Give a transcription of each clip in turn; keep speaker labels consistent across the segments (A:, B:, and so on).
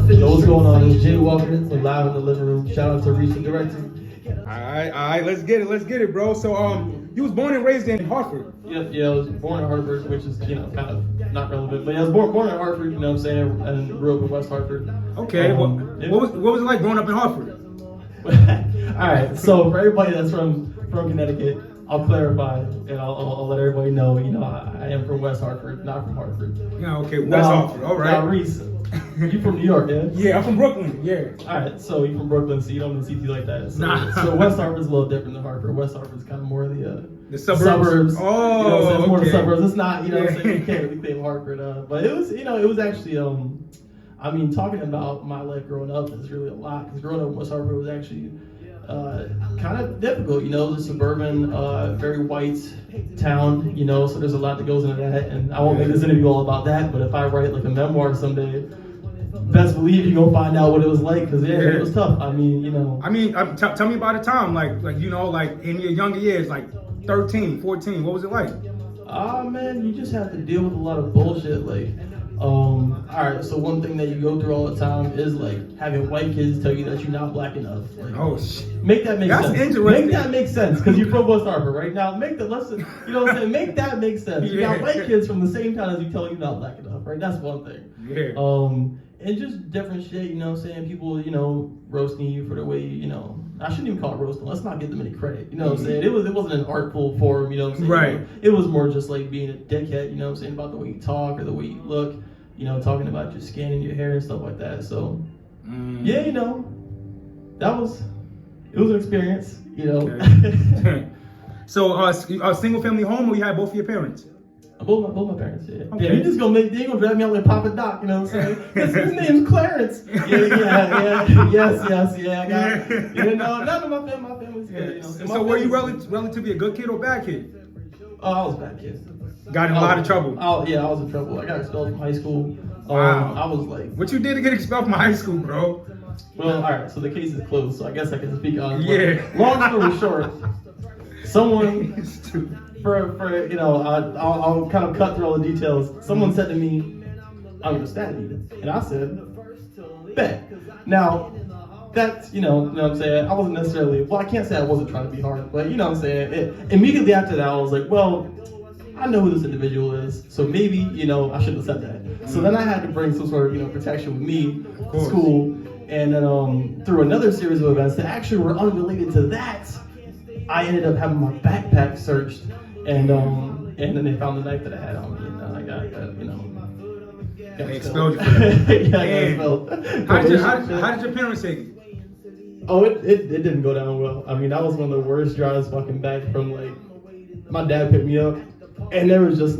A: what's going on? It's jwalker from Live in the Living Room. Shout out to Reese, the director.
B: All right, let's get it, bro. So, you was born and raised in Hartford.
A: Yeah, I was born in Hartford, which is, kind of not relevant. But yeah, I was born in Hartford, you know what I'm saying, and grew up in West Hartford.
B: Okay, what was it like growing up in Hartford?
A: All right, so for everybody that's from Connecticut, I'll clarify and I'll let everybody know, I am from West Hartford, not from Hartford.
B: Yeah, okay, West Hartford, all right.
A: Now, Reese, you from New York, yeah?
B: Yeah, I'm from Brooklyn, yeah.
A: All right, so you from Brooklyn, so you don't even see CT like that. So,
B: Nah.
A: So West Hartford's a little different than Hartford. West Hartord's kind of more of the
B: suburbs.
A: Oh, it's more the
B: okay.
A: suburbs. It's not, what I'm saying, you can't really claim Hartford. But it was, it was actually, talking about my life growing up is really a lot, because growing up in West Hartford was actually kind of difficult, the suburban, very white town, so there's a lot that goes into that, and I won't make this interview all about that, but if I write like a memoir someday, best believe you're gonna find out what it was like, because it was tough. Tell me about a time, like in your younger years, like 13, 14, what was it like? Man, you just have to deal with a lot of bullshit, all right, so one thing that you go through all the time is having white kids tell you that you're not black enough.
B: Oh shit.
A: Make that make sense.
B: That's interesting.
A: Make that make sense, because you're from West Hartford, right? Now make the lesson, make that make sense. You got white kids from the same town as you tell you not black enough, right? That's one thing.
B: Yeah.
A: And just different shit, people, roasting you for the way, I shouldn't even call it roasting. Let's not give them any credit. You know what I'm saying? It wasn't an artful form, you know what I'm saying?
B: Right.
A: It was more just like being a dickhead, you know what I'm saying, about the way you talk or the way you look, talking about your skin and your hair and stuff like that. So, yeah, it was an experience,
B: Okay. So, a single family home, or you had both of your parents?
A: Both my parents, yeah.
B: Okay.
A: Yeah, they ain't gonna drag me out like Papa Doc, you know what I'm saying? His name's Clarence. Yeah, yes, I got none of my family's good,
B: So were you relatively a good kid or bad kid?
A: Oh, I was a bad kid.
B: Got in a lot of trouble?
A: I was in trouble. I got expelled from high school.
B: Wow.
A: I was like...
B: What you did to get expelled from high school, bro?
A: Well, all right, so the case is closed, so I guess I can speak on it.
B: Yeah.
A: Long story short, someone... I'll kind of cut through all the details. Someone said to me, I'm gonna stab you. And I said, bet. Now, that's, you know what I'm saying? I wasn't necessarily, I can't say I wasn't trying to be hard, but you know what I'm saying? Immediately after that, I was like, well, I know who this individual is, so maybe, I shouldn't have said that. So then I had to bring some sort of, protection with me to school. And then through another series of events that actually were unrelated to that, I ended up having my backpack searched. And then they found the knife that I had on me, and I got
B: They expelled you for that.
A: Yeah,
B: How did your parents take it?
A: Oh, it didn't go down well. That was one of the worst drives fucking back from, my dad picked me up, and there was just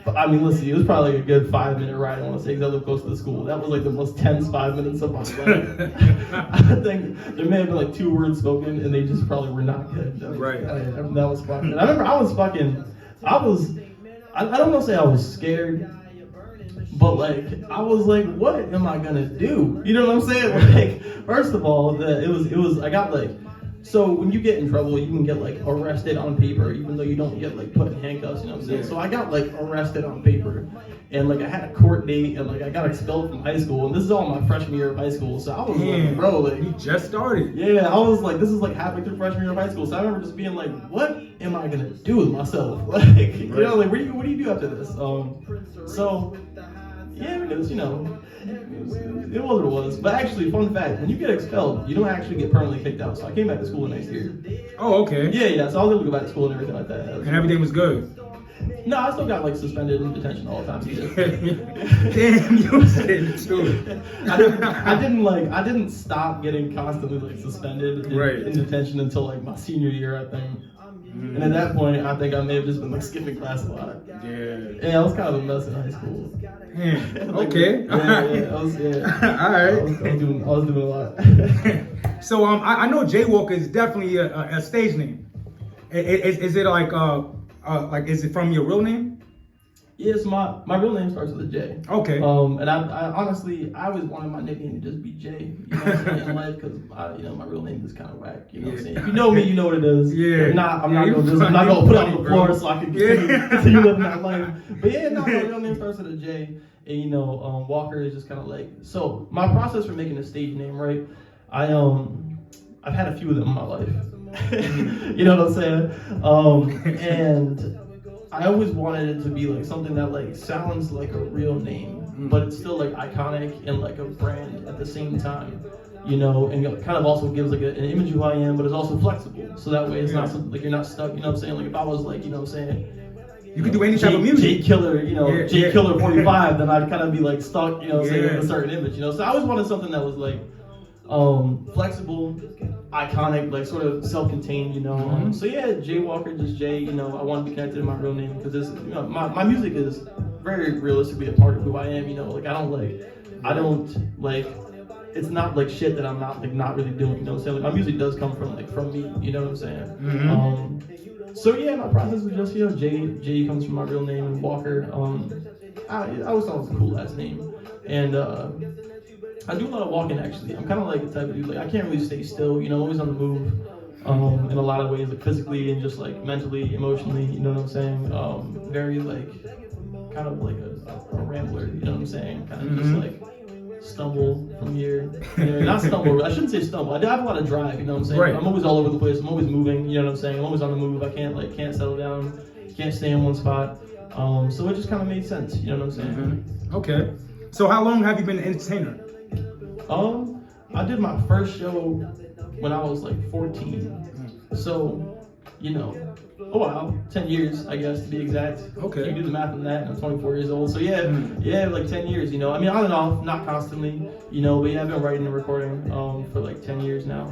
A: listen, it was probably a good 5-minute ride, I want to say, because I live close to the school. That was the most tense 5 minutes of my life. I think there may have been 2 words spoken, and they just probably were not good.
B: Right.
A: That was fucking. I remember I don't want to say I was scared, but I was like, what am I gonna do? You know what I'm saying? First of all, I got so when you get in trouble, you can get arrested on paper, even though you don't get put in handcuffs, you know what I'm saying?
B: Yeah.
A: So I got arrested on paper, and I had a court date, and I got expelled from high school, and this is all my freshman year of high school. So I was bro,
B: you just started.
A: Yeah, I was this is halfway through freshman year of high school. So I remember just being what am I gonna do with myself? What do you do after this? So yeah, it was, it was what it was. But actually, fun fact, when you get expelled, you don't actually get permanently kicked out. So I came back to school the next year.
B: Oh, okay.
A: Yeah, so I was able to go back to school and everything like that.
B: And everything was good?
A: No, I still got suspended in detention all the time.
B: Damn, you said too.
A: I didn't stop getting constantly suspended in detention until my senior year, I think. And at that point, I think I may have just been skipping class a lot. Yeah, I was kind of a mess in high school.
B: Okay.
A: All right.
B: All right.
A: I was doing a lot.
B: So I know jwalker is definitely a stage name. Is it is it from your real name?
A: Yes, my real name starts with a J.
B: Okay.
A: And I honestly, I always wanted my nickname to just be J. You know what I'm saying? In life, because my real name is kind of whack. You know what I'm saying? If you know me, you know what it is.
B: Yeah.
A: If not, I'm not gonna put it on the floor so I can continue living that life. But yeah, no, my real name starts with a J. And, you know, Walker is just kind of like, so my process for making a stage name, right? I've had a few of them in my life. You know what I'm saying? And I always wanted it to be like something that like sounds like a real name, but it's still like iconic and like a brand at the same time. You know, and it kind of also gives like an image of who I am, but it's also flexible. So that way it's not something like you're not stuck, you know what I'm saying? Like if I was like, you know what I'm saying?
B: You could do any type of music.
A: J Killer, you know, J Killer 45, then I'd kind of be like stuck, you know what I'm saying, with a certain image, you know? So I always wanted something that was like flexible, iconic, like sort of self-contained, you know? So yeah, jwalker, just J, you know, I wanted to be connected to my real name because this, you know, my music is very realistically a part of who I am, you know? Like I don't like, it's not like shit that I'm not really doing, you know what I'm saying? Like my music does come from me, you know what I'm saying? So yeah, my process was just, you know, J comes from my real name, and Walker, I always thought it was a cool last name. And I do a lot of walking actually. I'm kind of like the type of dude, like I can't really stay still, you know, always on the move, in a lot of ways, like physically and just like mentally, emotionally, you know what I'm saying? Very like, kind of like a rambler, you know what I'm saying? Kind of just like, stumble from here. Not stumble, I shouldn't say stumble. I do have a lot of drive, you know what I'm saying?
B: Right.
A: I'm always all over the place, I'm always moving, you know what I'm saying? I'm always on the move, I can't settle down, can't stay in one spot. So it just kind of made sense, you know what I'm saying?
B: Okay. So how long have you been an entertainer?
A: I did my first show when I was like 14. So, you know, oh wow, 10 years, I guess, to be exact.
B: Okay.
A: You do the math on that, I'm 24 years old. So yeah, like 10 years, you know. I mean, on and off, not constantly, you know, but yeah, I've been writing and recording for like 10 years now.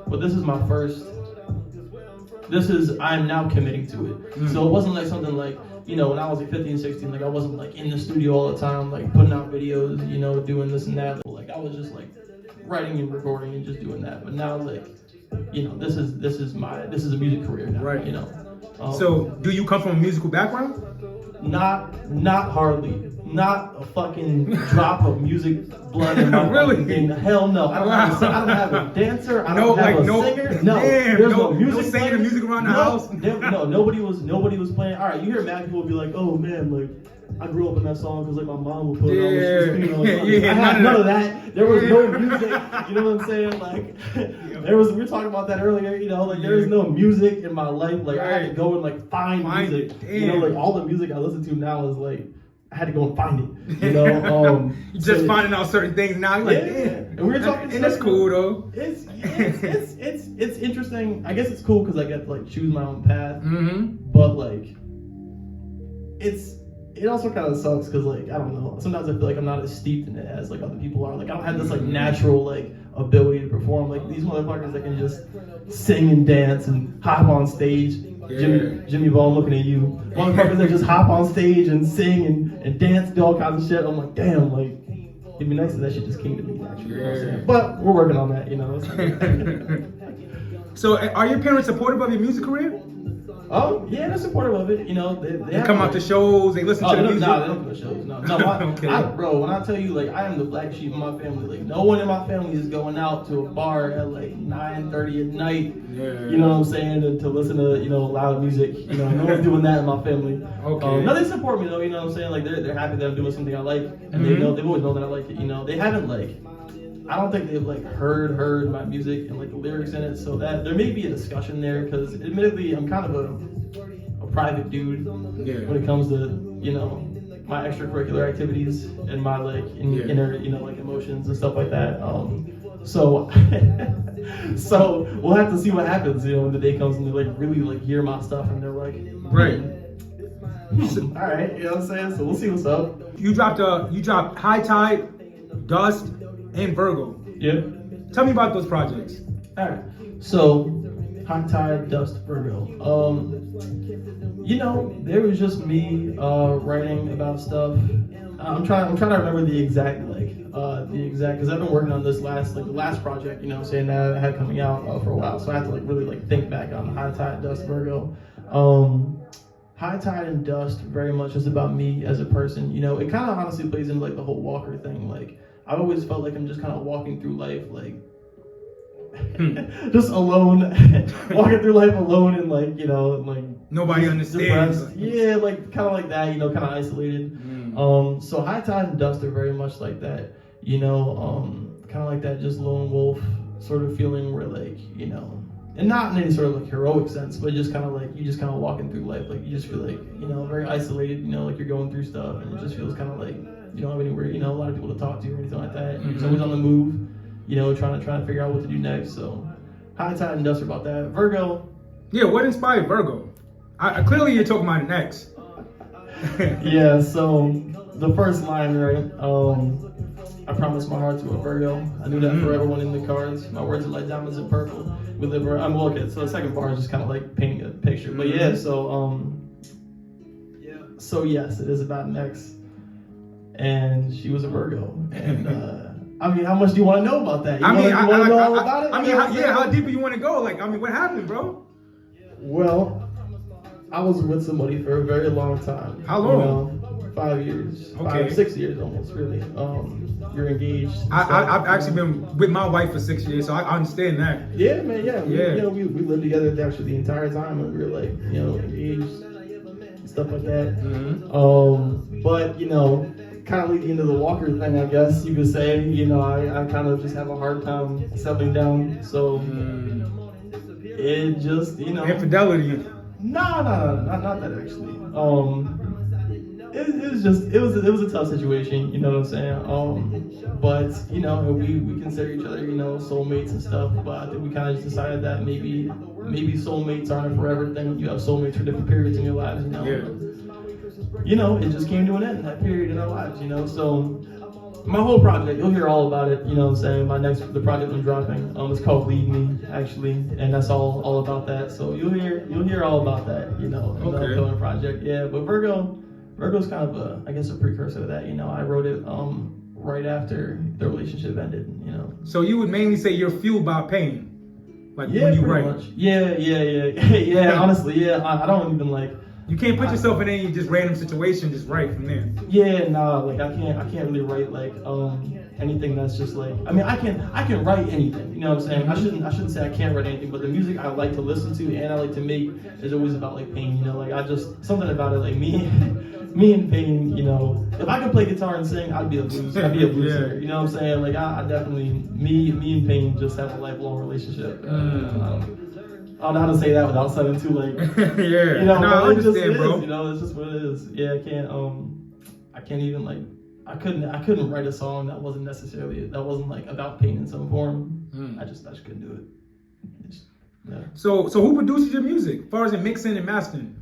A: But this is my first, I'm now committing to it. So it wasn't like something like, you know, when I was like 15, 16, like I wasn't like in the studio all the time, like putting out videos, you know, doing this and that. Like I was just like writing and recording and just doing that. But now like, you know, this is a music career now, right? You know.
B: So do you come from a musical background?
A: Not hardly. Not a fucking drop of music blood in my
B: Really?
A: fucking hell no. I don't have a dancer. I don't have a singer. No, there's no music.
B: No singing the music around the house.
A: Nobody was playing. All right, you hear mad people be like, oh man, like I grew up in that song because like my mom would put it on. I had none of that. There was no music. You know what I'm saying? Like we were talking about that earlier. You know, like there is no music in my life. Like I had to go and like find music.
B: Damn.
A: You know, like all the music I listen to now is like I had to go and find it. You know,
B: just finding out certain things now. You're like, damn.
A: And we were talking.
B: And that's cool though.
A: It's interesting. I guess it's cool because I get to like choose my own path. But like, it also kind of sucks because like I don't know. Sometimes I feel like I'm not as steeped in it as like other people are. Like I don't have this like natural like ability to perform. Like these motherfuckers that can just sing and dance and hop on stage. Jimmy Ball, looking at you. Motherfuckers that just hop on stage and sing and dance, do all kinds of shit. I'm like, damn, like it'd be nice if that shit just came to me naturally. You know what I'm saying? But we're working on that, you know.
B: So are your parents supportive of your music career?
A: Yeah, they're supportive of it. You know, they
B: come out to shows, they listen to the music.
A: No, they don't go to shows. No, okay. Bro, when I tell you, like, I am the black sheep of my family. Like, no one in my family is going out to a bar at like 9:30 at night. You know what I'm saying? To listen to, you know, loud music. You know, no one's doing that in my family.
B: Okay.
A: No, they support me though. You know what I'm saying? Like, they're happy that I'm doing something I like, and they've always known that I like it. You know, they haven't like. I don't think they've like heard my music and like the lyrics in it, so that there may be a discussion there because admittedly I'm kind of a private dude when it comes to, you know, my extracurricular activities and my like inner, you know, like emotions and stuff like that. So so we'll have to see what happens, you know, when the day comes and they like really like hear my stuff and they're like,
B: right.
A: All right, you know what I'm saying? So we'll see what's up.
B: You dropped High Tide, Dust, and Virgo.
A: Yeah.
B: Tell me about those projects.
A: All right. So, High Tide, Dust, Virgo. You know, there was just me writing about stuff. I'm trying to remember the exact because I've been working on this the last project, you know, saying that I had coming out for a while. So I had to like really like think back on High Tide, Dust, Virgo. High Tide and Dust very much is about me as a person. You know, it kind of honestly plays into like the whole Walker thing. Like, I've always felt like I'm just kind of walking through life, like, just alone, walking through life alone and like, you know, like
B: Nobody understands.
A: Depressed. Yeah, like kind of like that, you know, kind of isolated. So High Tide and Dust are very much like that, you know, kind of like that, just lone wolf sort of feeling where, like, you know, and not in any sort of like heroic sense, but just kind of like you just kind of walking through life, like you just feel like, you know, very isolated, you know, like you're going through stuff, and it just feels kind of like you don't have anywhere, you know, a lot of people to talk to or anything like that. You're always on the move, you know, trying to figure out what to do next. So High Tide and Dust are about that. Virgo.
B: Yeah, what inspired Virgo? I clearly you're talking about an ex.
A: Yeah, so the first line, right? I promised my heart to a Virgo. I knew that for everyone in the cards. My words are like diamonds in purple. We live where I'm looking. So the second bar is just kind of like painting a picture. But yeah, so yes, it is about an ex, and she was a Virgo. And I mean, how much do you want to know about that? You want to know all about it?
B: I mean, how deep do you want to go? Like, I mean, what happened, bro?
A: Well, I was with somebody for a very long time.
B: How long?
A: You know, 5 years.
B: Okay.
A: 6 years almost, really. You're engaged.
B: I've actually been with my wife for 6 years, so I understand that.
A: Yeah, man, yeah. You know, we lived together actually the entire time, and we were like, you know, engaged and stuff like that. But, you know, kind of leading into the Walker thing, I guess you could say, you know, I kind of just have a hard time settling down. So it just, you know.
B: Infidelity.
A: No, not that actually. It was a tough situation, you know what I'm saying? But you know, we consider each other, you know, soulmates and stuff. But I think we kind of just decided that maybe soulmates aren't a forever thing. You have soulmates for different periods in your lives, you know.
B: Yeah.
A: You know, it just came to an end, that period in our lives, you know. So my whole project, you'll hear all about it, you know what I'm saying? The project I'm dropping, it's called Lead Me, actually, and that's all about that. So you'll hear all about that, you know, in the upcoming project. Yeah, but Virgo's kind of I guess a precursor to that, you know. I wrote it right after the relationship ended, you know.
B: So you would mainly say you're fueled by pain, like
A: yeah,
B: when you
A: pretty
B: write.
A: Much. Yeah. Honestly, yeah. I don't even like.
B: You can't put yourself in any just random situation, just write from there.
A: Yeah, nah, like I can't really write like anything that's just like, I mean, I can write anything, you know what I'm saying? I shouldn't say I can't write anything, but the music I like to listen to and I like to make is always about like pain, you know, like I just, something about it, like me and pain, you know, if I could play guitar and sing, I'd be a blues singer, you know what I'm saying? Like I definitely, me and pain just have a lifelong relationship. I don't know how to say that without sounding too like,
B: yeah.
A: You know,
B: no, I understand,
A: just
B: bro.
A: Is, you know, it's just what it is. Yeah, I can't even like, I couldn't write a song that wasn't like about pain in some form. I just couldn't do it. Yeah.
B: So who produces your music, as far as the mixing and mastering?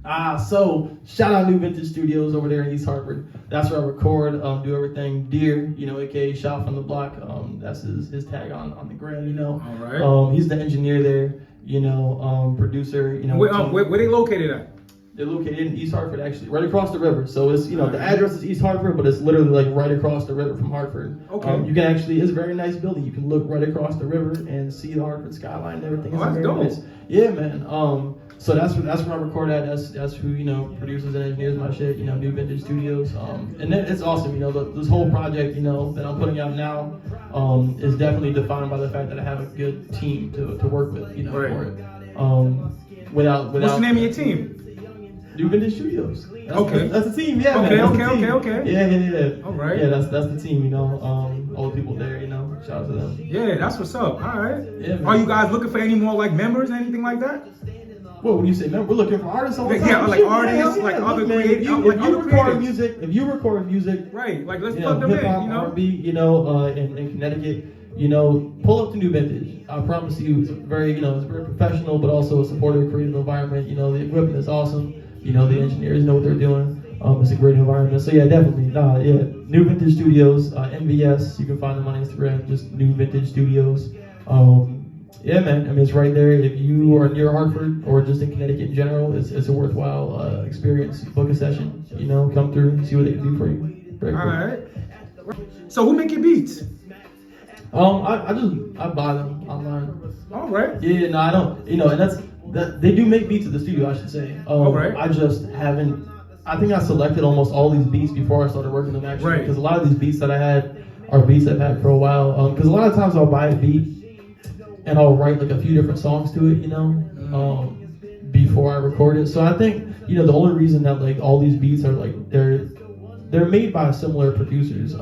A: So shout out New Vintage Studios over there in East Hartford. That's where I record, do everything. Deer, you know, W.Y.K, Shot from the Block. That's his tag on the gram, you know.
B: All right.
A: He's the engineer there. You know, producer, you know.
B: Where they located at?
A: They're located in East Hartford, actually, right across the river. So it's, you know, the address is East Hartford, but it's literally like right across the river from Hartford. Okay. You can actually, it's a very nice building. You can look right across the river and see the Hartford skyline and everything.
B: Oh, that's dope.
A: Nice. Yeah, man. So that's where I record at. That's who, you know, produces and engineers my shit. You know, New Vintage Studios. And it's awesome. You know, this whole project, you know, that I'm putting out now, is definitely defined by the fact that I have a good team to work with. You know, for it. Without.
B: What's the name of your team?
A: New Vintage Studios. That's the team. Yeah.
B: Okay.
A: Yeah.
B: All right.
A: Yeah, that's the team. You know, all the people there. You know, shout out to them.
B: Yeah, that's what's up. All right.
A: Yeah, man.
B: Are you guys looking for any more like members, anything like that?
A: What when you say member, we're looking for artists all the time.
B: Yeah, like artists, like other creators.
A: If you record music,
B: right? Like let's plug them in. You know,
A: R&B, you know, in Connecticut. You know, pull up to New Vintage. I promise you, it's very professional, but also a supportive, creative environment. You know, the equipment is awesome. You know, the engineers know what they're doing. It's a great environment. So yeah, definitely. New Vintage Studios, MVS. You can find them on Instagram. Just New Vintage Studios. Yeah, man. I mean, it's right there. If you are near Hartford or just in Connecticut in general, it's a worthwhile experience. Book a session. You know, come through, see what they can do for you. Very cool.
B: All right. So who make your beats?
A: I buy them online.
B: All right.
A: Yeah, no, I don't. You know, and they do make beats at the studio, I should say.
B: All right.
A: I just haven't. I think I selected almost all these beats before I started working them actually.
B: Right.
A: Because a lot of these beats that I had are beats I've had for a while. Because a lot of times I'll buy a beat and I'll write like a few different songs to it, you know, before I record it. So I think, you know, the only reason that like all these beats are like they're made by similar producers.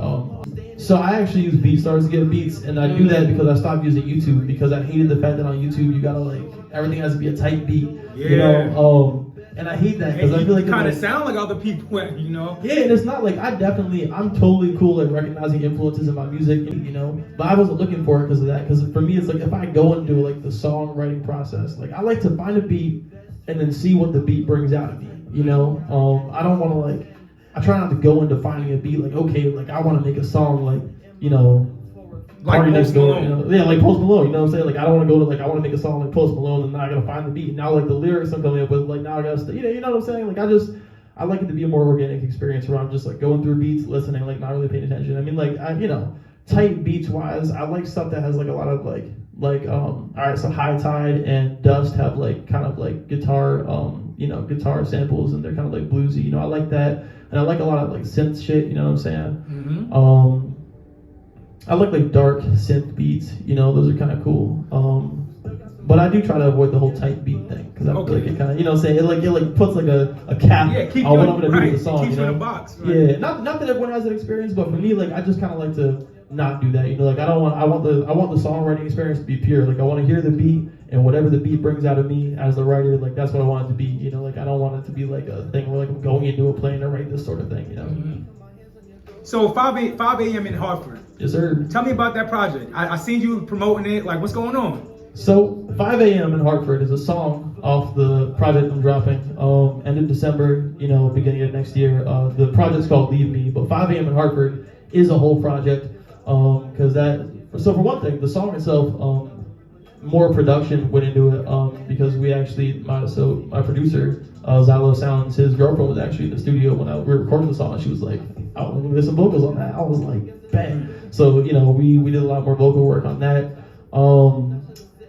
A: So I actually use BeatStars to get beats, and I do that because I stopped using YouTube because I hated the fact that on YouTube you gotta like everything has to be a tight beat, you know. And I hate that because I feel like
B: kind of sound like other people, you know.
A: Yeah, and it's not like I'm totally cool at recognizing influences in my music, you know. But I wasn't looking for it because of that. Because for me, it's like if I go into like the songwriting process, like I like to find a beat and then see what the beat brings out of me, you know. I don't want to like. I try not to go into finding a beat like, okay, like I want to make a song like, you know,
B: like
A: Party Next Door,
B: Malone.
A: you know? Yeah, like Post Malone, you know what I'm saying? Like I don't want to go to like I want to make a song like Post Malone and now I gotta find the beat. Now like the lyrics I'm coming up with, like now I gotta, you know what I'm saying? Like I like it to be a more organic experience where I'm just like going through beats, listening, like not really paying attention. I mean, like you know, tight beats wise, I like stuff that has like a lot of like all right, so High Tide and Dust have like kind of like guitar you know, guitar samples and they're kind of like bluesy, you know, I like that. And I like a lot of like synth shit, you know what I'm saying? I like dark synth beats, you know, those are kind of cool. But I do try to avoid the whole tight beat thing because I feel like it kind of, you know what I'm saying? It like puts like a cap on what I'm gonna do with the song,
B: keeps
A: you know?
B: in a box, right?
A: Yeah, not that everyone has that experience, but for me, like I just kind of like to not do that, you know? Like I want the songwriting experience to be pure. Like I want to hear the beat and whatever the beat brings out of me as the writer, like that's what I want it to be, you know? Like I don't want it to be like a thing where like I'm going into a plane to write this sort of thing, you know?
B: So 5 a.m. in Hartford.
A: Yes, sir.
B: Tell me about that project. I seen you promoting it. Like, what's going on?
A: So 5 a.m. in Hartford is a song off the project I'm dropping end of December, you know, beginning of next year. The project's called Leave Me, but 5 a.m. in Hartford is a whole project so for one thing, the song itself, more production went into it because we actually, my producer, Xylo Sounds, his girlfriend was actually in the studio when we were recording the song, and she was like, oh, let me get some vocals on that. I was like, bang. So, you know, we did a lot more vocal work on that.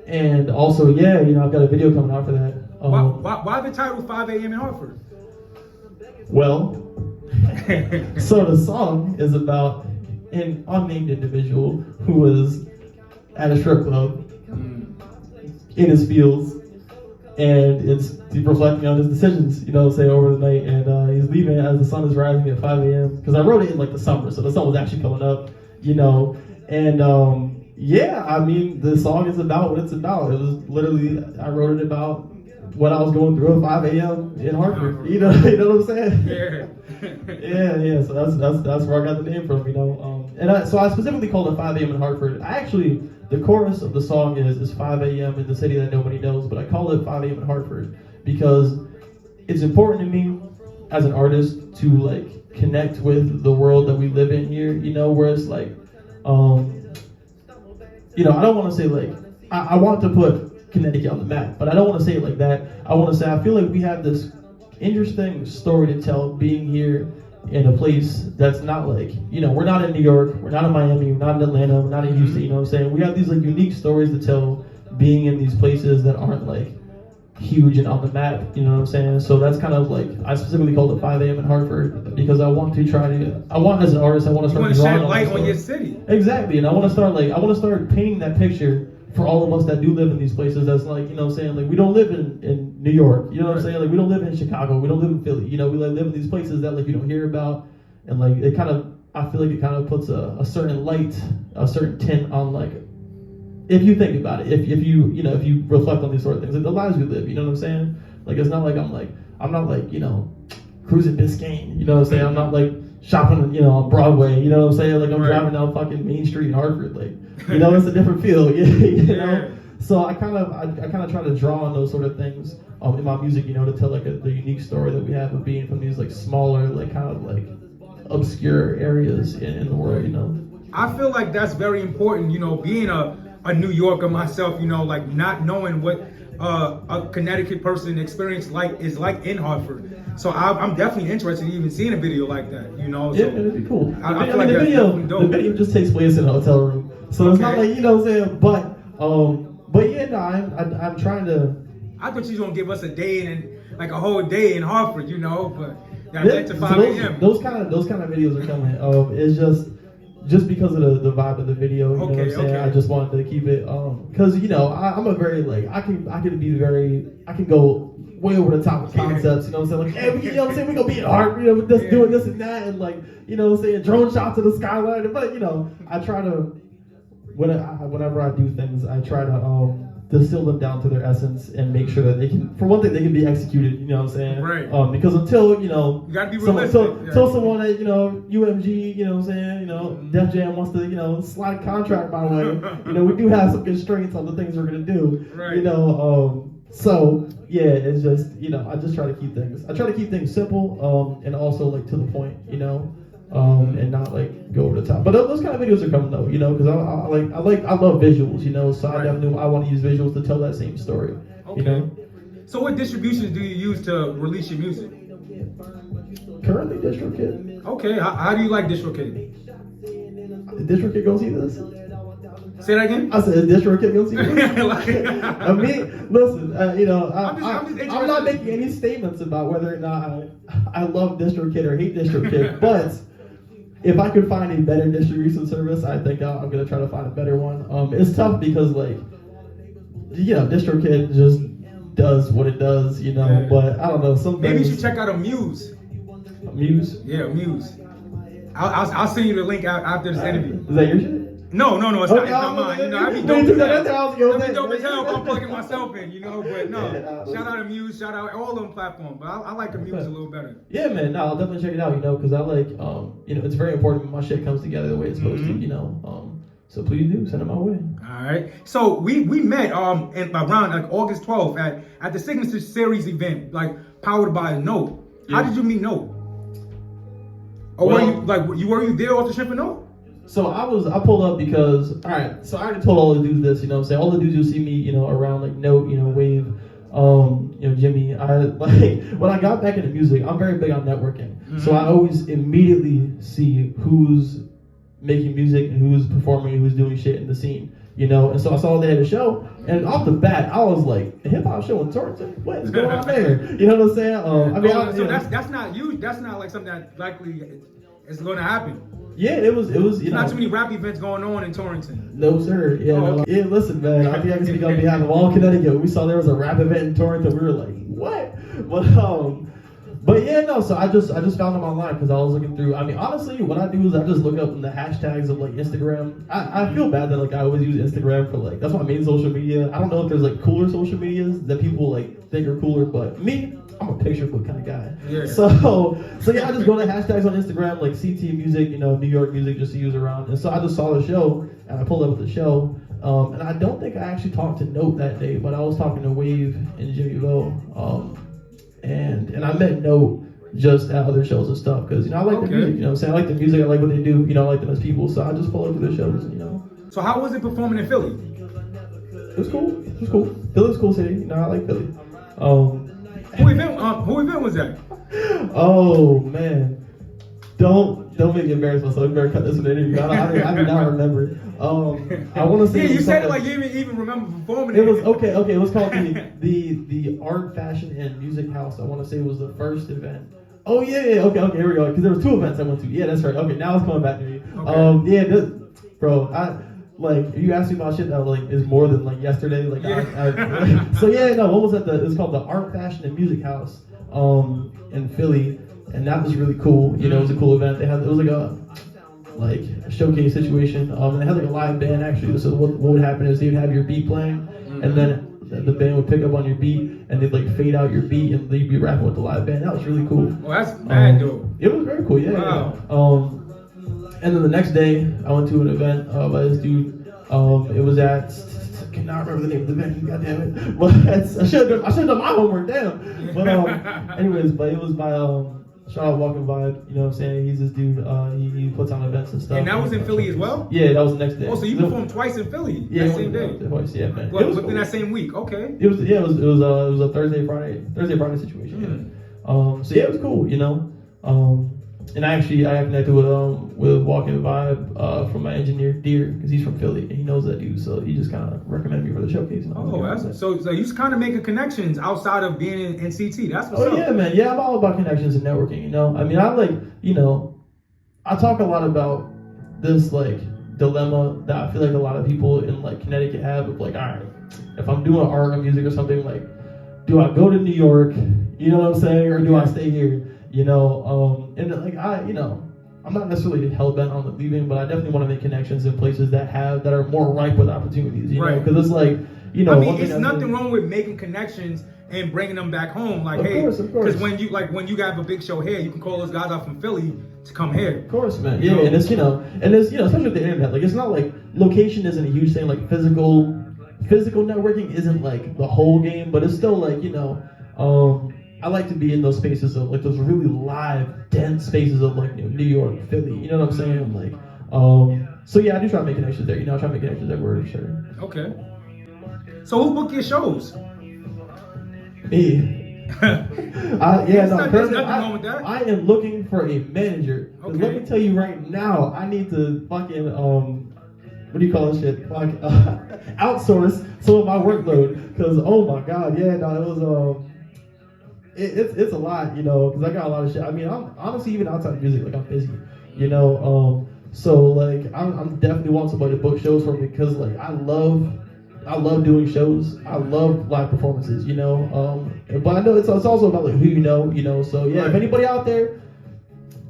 A: And also, yeah, you know, I've got a video coming out for that.
B: Why the title 5 a.m. in Hartford?
A: Well, so the song is about an unnamed individual who was at a strip club in his fields, and it's reflecting on his decisions, you know, say over the night, and he's leaving as the sun is rising at 5 a.m. because I wrote it in like the summer, so the sun was actually coming up, you know, and yeah, I mean, the song is about what it's about. It was literally, I wrote it about what I was going through at 5 a.m. in Hartford. You know what I'm saying? Yeah. So that's where I got the name from, you know. So I specifically called it 5 a.m. in Hartford. The chorus of the song is 5 a.m. in the city that nobody knows, but I call it 5 a.m. in Hartford because it's important to me as an artist to like connect with the world that we live in here, you know, where it's like, you know, I don't want to say like, I want to put Connecticut on the map, but I don't want to say it like that. I want to say I feel like we have this interesting story to tell being here in a place that's not like, you know, we're not in New York, we're not in Miami, we're not in Atlanta, we're not in Houston, you know what I'm saying? We have these like unique stories to tell being in these places that aren't like huge and on the map, you know what I'm saying? So that's kind of like, I specifically called it 5 a.m. in Hartford because I want as an artist, I want to start
B: drawing light on your city.
A: Exactly, and I want to start painting that picture for all of us that do live in these places. That's like, you know what I'm saying, like we don't live in New York, you know what I'm saying? Like we don't live in Chicago, we don't live in Philly, you know, we live in these places that like you don't hear about, and like it kind of, I feel like it kind of puts a certain light, a certain tint on like, if you think about it, if you reflect on these sort of things, like the lives we live, you know what I'm saying? Like it's not like I'm not like, you know, cruising Biscayne, you know what I'm saying? I'm not like shopping, you know, on Broadway, you know what I'm saying? Like I'm driving down fucking Main Street in Hartford, like, you know, it's a different feel, you know? So I kind of try to draw on those sort of things in my music, you know, to tell like the unique story that we have of being from these like smaller, like kind of like obscure areas in the world, you know?
B: I feel like that's very important, you know, being a New Yorker myself, you know, like not knowing what a Connecticut person experience is like in Hartford. So I'm definitely interested in even seeing a video like that, you know. So
A: yeah, it'd be cool.
B: I feel like the
A: video just takes place in a hotel room, so it's not like, you know what I'm saying. But yeah, no, I'm trying to.
B: I thought you was gonna give us a day and like a whole day in Hartford, you know, but that led to 5 a.m.
A: Those kind of videos are coming. It's just just because of the vibe of the video, you know what I'm saying?
B: Okay.
A: I just wanted to keep it, because you know I'm a very like I can go way over the top with concepts, you know what I'm saying? Like, hey, you know what I'm saying? We gonna be at heart, you know, with this doing this and that, and like, you know what I'm saying, drone shots of the skyline. But you know, I try to whenever I do things, I try to distill them down to their essence and make sure that they can, for one thing, they can be executed. You know what I'm saying?
B: Right.
A: Because until you know,
B: you gotta be realistic.
A: Until someone at UMG, you know what I'm saying, Def Jam wants to slide contract my way. We do have some constraints on the things we're gonna do.
B: Right.
A: So yeah, it's just I just try to keep things simple, and also like to the point, and not like go over the top. But those kind of videos are coming though, because I love visuals, so
B: Right.
A: I want to use visuals to tell that same story.
B: Okay. So what distributions do you use to release your music?
A: Currently, DistroKid.
B: Okay, how do you like DistroKid?
A: DistroKid gonna see this?
B: Say that again?
A: I said, DistroKid gonna see this?
B: Like,
A: I mean, listen,
B: I'm just
A: I'm
B: interested.
A: not making any statements about whether or not I love DistroKid or hate DistroKid, but if I could find a better distribution service, I think I'm gonna try to find a better one. It's tough because DistroKid just does what it does,
B: Yeah.
A: But I don't know. Some
B: maybe you
A: things-
B: should check out Muse.
A: Muse.
B: Yeah, Muse. I'll send you the link after this interview.
A: Is that your shit?
B: No, it's not mine. I'd be dope as hell. I'd be
A: That'd
B: dope as hell if I'm plugging myself in, but no. Shout out to Muse, shout out all them platforms, but I like the Muse a little better.
A: Yeah, man. No, I'll definitely check it out. Because I like, it's very important when my shit comes together the way it's supposed to. So please do send it my way.
B: All right. So we met around like August 12th at the Signature Series event, like powered by Note. How did you meet Note? Or were you there off the ship for Note?
A: So I pulled up because, all right, so I already told all the dudes this, what I'm saying? All the dudes who see me, around like Note, Wave, Jimmy, when I got back into music, I'm very big on networking. Mm-hmm. So I always immediately see who's making music and who's performing and who's doing shit in the scene, And so I saw they had a show, and off the bat, I was like, a hip hop show in Torrington? What is going on there? You know what I'm saying?
B: So that's not you. That's not like something that likely is going to happen.
A: Yeah, it was.
B: There's not too many rap events going on in Torrington.
A: No, sir. Yeah,
B: okay.
A: Listen, man. I think I can speak on behalf of all Connecticut. When we saw there was a rap event in Torrington, we were like, what? But yeah, no. So I just found them online because I was looking through. I mean, honestly, what I do is I just look up in the hashtags of like Instagram. I feel bad that I always use Instagram for that's my main social media. I don't know if there's cooler social medias that people think are cooler, but me, I'm a picture book kind of guy.
B: Yeah.
A: So yeah, I just go to hashtags on Instagram like CT Music, New York Music, just to use around. And so I just saw the show and I pulled up with the show. And I don't think I actually talked to Note that day, but I was talking to Wave and Jimmy Vo. And I met Note just at other shows and stuff because I like the music. I'm saying? I like the music. I like what they do. I like them as people. So I just pull up to the shows.
B: So how was it performing in Philly?
A: It was cool. Philly's a cool city. I like Philly.
B: Who event was that?
A: Oh man, don't make me embarrass myself. You better cut this in the interview. I do not remember. I want to say.
B: Yeah, you said it like you didn't even remember performing.
A: It was okay. It was called the Art, Fashion, and Music House. I want to say it was the first event. Oh yeah. Okay, here we go. Because there was 2 events I went to. Yeah, that's right. Okay, now it's coming back to me.
B: Okay.
A: Bro, if you ask me about shit that is more than yesterday, so yeah, no, what was that? It's called the Art, Fashion, and Music House, in Philly, and that was really cool. It was a cool event. It was a showcase situation. And they had a live band actually. So what would happen is they'd have your beat playing, and then the band would pick up on your beat, and they'd fade out your beat, and they'd be rapping with the live band. That was really cool.
B: Well, that's mad dope.
A: It was very cool. Yeah.
B: Wow.
A: And then the next day, I went to an event by this dude. It was at, I cannot remember the name of the venue, goddammit. But I should have done my homework, damn. But anyways, but it was by shout out Walking Vibe. You know what I'm saying? He's this dude. He puts on events and stuff.
B: And that was in Philly as well?
A: Yeah, that was the next day.
B: Oh, so you performed twice in Philly?
A: Yeah,
B: that same day.
A: Twice, yeah, man.
B: What, within that same week? Okay.
A: It was a Thursday Friday situation. Yeah. So yeah, it was cool. And I connected with Walking Vibe from my engineer Deer because he's from Philly and he knows that dude, so he just kind of recommended me for the showcase.
B: So you just kind of making connections outside of being in CT. That's what's up.
A: Yeah, man. Yeah, I'm all about connections and networking. I mean, I talk a lot about this like dilemma that I feel like a lot of people in like Connecticut have of like, all right, if I'm doing art or music or something, like, do I go to New York, you know what I'm saying, or do I stay here, you know? And like I'm not necessarily hell bent on leaving, but I definitely want to make connections in places that are more ripe with opportunities, you know? Because it's like, you know,
B: I mean, it's nothing wrong with making connections and bringing them back home. Like,
A: of course.
B: Because when you have a big show here, you can call those guys out from Philly to come here.
A: Of course, man. Yeah, and it's especially with the internet, like it's not like location isn't a huge thing. Like physical networking isn't like the whole game, but it's still like, I like to be in those spaces of like those really live, dense spaces of like New York, Philly. You know what I'm saying? Like, so yeah, I do try to make connections there. You know, I try to make connections everywhere for sure.
B: Okay. So who book your shows?
A: Me.
B: There's nothing wrong with that.
A: I am looking for a manager.
B: Okay.
A: Let me tell you right now, I need to fucking what do you call this shit? Outsource some of my workload. Because oh my god, yeah, no, it was it's a lot, you know, because I got a lot of shit. I mean, I'm honestly even outside of music, like I'm busy, you know. So like I'm definitely want somebody to book shows for me because like I love doing shows. I love live performances, you know. But I know it's also about like who you know. So yeah, if anybody out there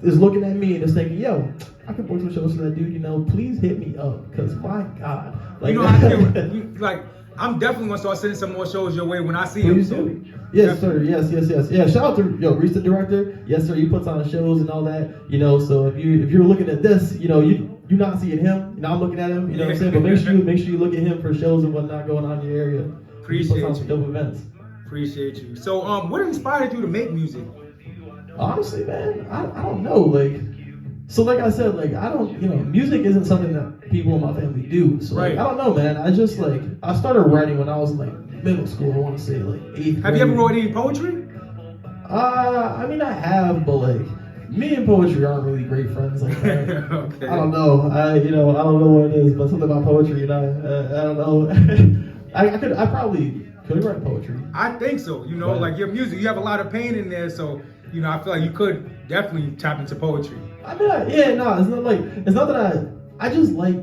A: is looking at me and is thinking, yo, I can book some shows for that dude, you know, please hit me up because my God, like,
B: you know, I feel like I'm definitely gonna start sending some more shows your way when I see him.
A: Please do. Yes, sir. Yes. Yeah. Shout out to Reese, the director. Yes, sir. He puts on shows and all that, you know. So if you're looking at this, you know, you're not seeing him. You know, I'm looking at him. You know what I'm saying? But make sure you look at him for shows and whatnot going on in your area.
B: Appreciate you.
A: Some dope events.
B: Appreciate you. So, what inspired you to make music?
A: Honestly, man, I don't know. Like, so like I said, like I don't, music isn't something that people in my family do. So like, I don't know, man. I just like I started writing when I was like middle school. I want to say like 8th grade.
B: Have you ever wrote any poetry?
A: I mean I have, but like me and poetry aren't really great friends like that.
B: Okay.
A: I don't know. I don't know what it is, but something about poetry, I don't know. I probably could write poetry.
B: I think so. You know, like your music, you have a lot of pain in there, so I feel like you could definitely tap into poetry.
A: I mean, it's not that I just like.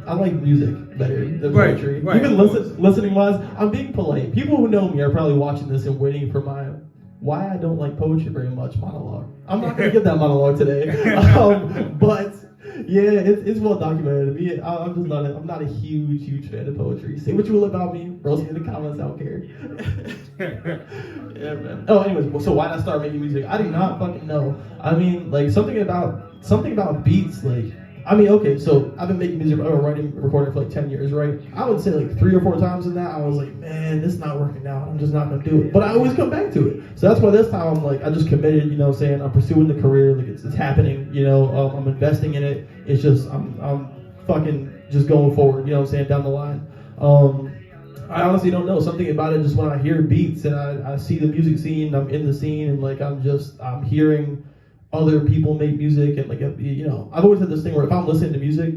A: I like music better than poetry.
B: Right,
A: even listening wise, I'm being polite. People who know me are probably watching this and waiting for my why I don't like poetry very much monologue. I'm not gonna get that monologue today, but yeah, it's well documented. Me, I'm not a huge fan of poetry. Say what you will about me, roast me in the comments. I don't care. Yeah, man. Oh, anyways, so why not start making music? I do not fucking know. I mean, like something about beats, like. I mean, okay, so I've been making music, recording for like 10 years, right? I would say like 3 or 4 times in that, I was like, man, this is not working out. I'm just not going to do it. But I always come back to it. So that's why this time I'm like, I just committed, saying I'm pursuing the career. Like it's happening, I'm investing in it. It's just, I'm fucking just going forward, down the line. I honestly don't know. Something about it, just when I hear beats and I see the music scene, I'm in the scene and like, I'm hearing other people make music and like I've always had this thing where if I'm listening to music,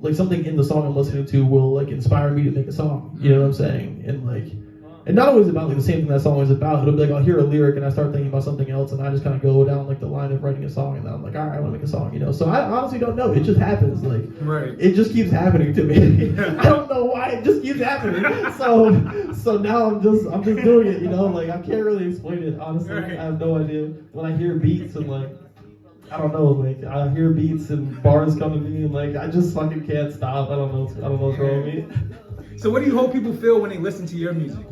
A: like something in the song I'm listening to will like inspire me to make a song. You know what I'm saying? And not always about like the same thing that song is about. It'll be like I'll hear a lyric and I start thinking about something else and I just kind of go down like the line of writing a song and then I'm like, all right, I want to make a song. So I honestly don't know. It just happens. Like it just keeps happening to me. I don't know why it just keeps happening. So now I'm just doing it. Like I can't really explain it. Honestly, I have no idea. When I hear beats and like. I don't know, like I hear beats and bars come to me and like I just fucking can't stop. I don't know what's wrong with me.
B: So what do you hope people feel when they listen to your music?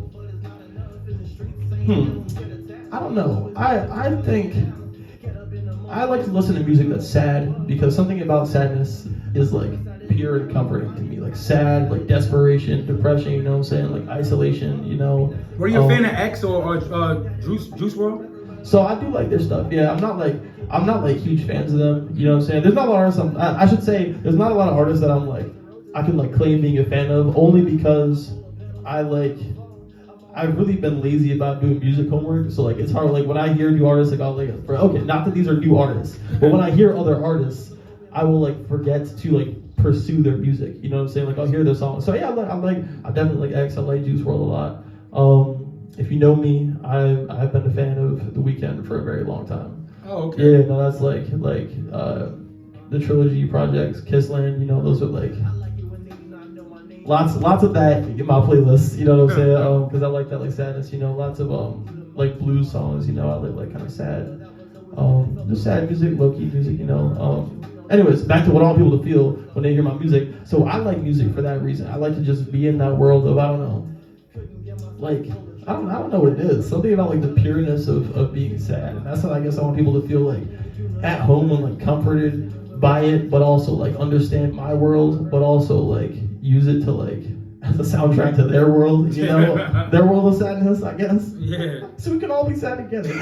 A: I don't know. I think I like to listen to music that's sad because something about sadness is like pure and comforting to me. Like sad, like desperation, depression, you know what I'm saying? Like isolation,
B: Were you a fan of X or Juice WRLD?
A: So I do like their stuff. Yeah, I'm not like huge fans of them. You know what I'm saying? There's not a lot of I should say there's not a lot of artists that I'm like I can like claim being a fan of only because I've really been lazy about doing music homework. So like it's hard. Like when I hear new artists, like I'll like okay, not that these are new artists, but when I hear other artists, I will like forget to like pursue their music. You know what I'm saying? Like I'll hear their songs. So yeah, I definitely like X. I like Juice WRLD a lot. If you know me, I've been a fan of The W.Y.K for a very long time.
B: Oh, okay.
A: Yeah, no, that's like the trilogy projects, Kissland, you know, those are like lots of that in my playlist, you know what I'm saying? Because I like that like sadness, you know, lots of like blues songs, you know, I like kind of sad, just sad music, low-key music, you know. Anyways, back to what I want people to feel when they hear my music. So I like music for that reason. I like to just be in that world of, I don't know, like, I don't know what it is. Something about like the pureness of being sad. And that's what I guess I want people to feel like at home and like comforted by it, but also like understand my world, but also like use it to like as a soundtrack to their world, you know, their world of sadness, I guess.
B: Yeah.
A: So we can all be sad together.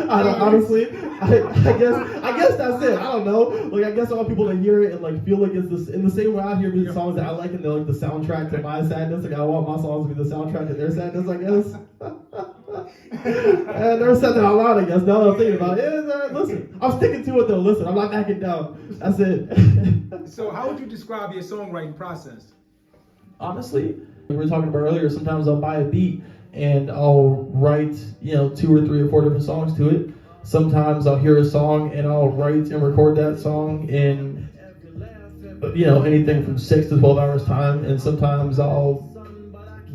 A: Honestly, I guess that's it. I don't know. Like I guess I want people to hear it and like feel like it's this in the same way I hear music songs that I like and they're like the soundtrack to my sadness. Like I want my songs to be the soundtrack to their sadness, I guess. I never said that out loud, I guess. Now that I'm thinking about it, listen, I'm sticking to it though. Listen, I'm not backing down. That's it.
B: So how would you describe your songwriting process?
A: Honestly, we were talking about earlier, sometimes I'll buy a beat and I'll write, you know, 2 or 3 or 4 different songs to it. Sometimes I'll hear a song and I'll write and record that song in, you know, anything from 6 to 12 hours time. And sometimes I'll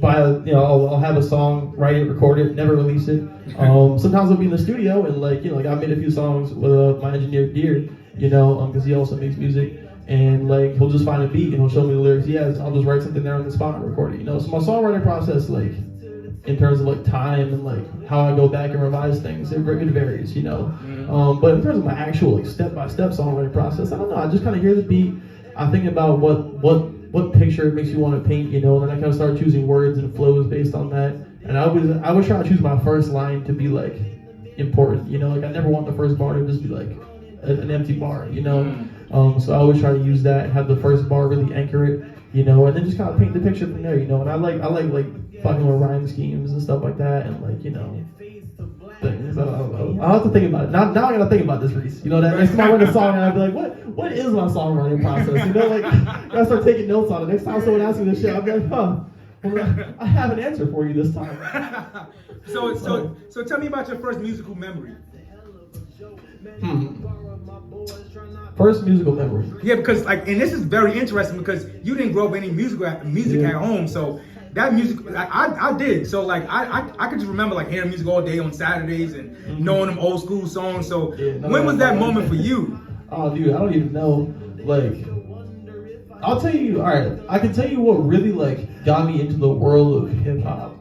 A: I'll have a song, write it, record it, never release it. Sometimes I'll be in the studio and like, you know, like I made a few songs with my engineer Deer, you know, because he also makes music. And like he'll just find a beat and he'll show me the lyrics he has. I'll just write something there on the spot and record it. You know, so my songwriting process, like in terms of like time and like how I go back and revise things, it varies. You know, but in terms of my actual like step-by-step songwriting process, I don't know. I just kind of hear the beat. I think about what picture it makes you want to paint. You know, and then I kind of start choosing words and flows based on that. And I always try to choose my first line to be like important. You know, like I never want the first bar to just be like an empty bar. You know. So I always try to use that and have the first bar really anchor it, you know, and then just kind of paint the picture from there, you know. And I like fucking with rhyme schemes and stuff like that, and like, you know, things. I'll have to think about it. Now I gotta think about this, Reese. You know, that next time I write a song, and I'll be like, what is my songwriting process? You know, like I gotta start taking notes on it. Next time someone asks me this shit, I'll be like, well, I have an answer for you this time.
B: So tell me about your first musical memory.
A: First musical memory.
B: Yeah, because like, and this is very interesting because you didn't grow up any music at home, so that music I did. So like I could just remember like hearing music all day on Saturdays and knowing them old school songs. So when was that moment for you?
A: Oh, dude, I don't even know. Like, I'll tell you. All right, I can tell you what really like got me into the world of hip hop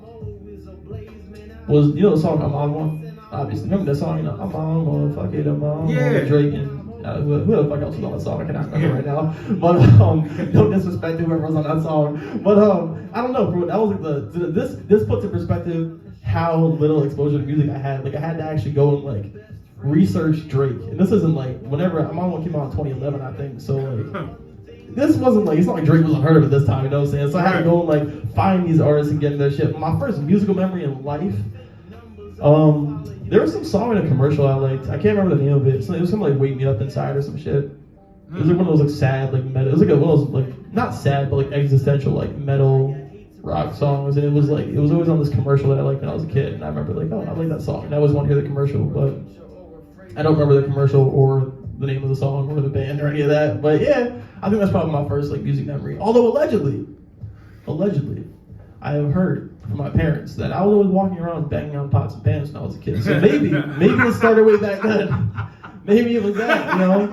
A: was, you know, the song "I'm On One." Obviously, remember that song? You know, "I'm on one, fuck it, I'm on one." Drake and who the fuck else was on that song? I cannot remember right now. But no disrespect to whoever was on that song. But I don't know, bro. That was like this puts in perspective how little exposure to music I had. Like I had to actually go and like research Drake. And this isn't like whenever I'm on one came out in 2011, I think. So like this wasn't like, it's not like Drake was unheard of at this time. You know what I'm saying? So I had to go and like find these artists and get in their shit. My first musical memory in life. There was some song in a commercial I liked. I can't remember the name of it. So it was something like "Wake Me Up Inside" or some shit. It was like one of those like sad like metal. It was like one of those like not sad but like existential like metal rock songs. And it was always on this commercial that I liked when I was a kid. And I remember like, oh, I like that song. And I always want to hear the commercial, but I don't remember the commercial or the name of the song or the band or any of that. But yeah, I think that's probably my first like music memory. Although allegedly, I have heard from my parents that I was always walking around banging on pots and pans when I was a kid. So maybe it started way back then. Maybe it was that, you know.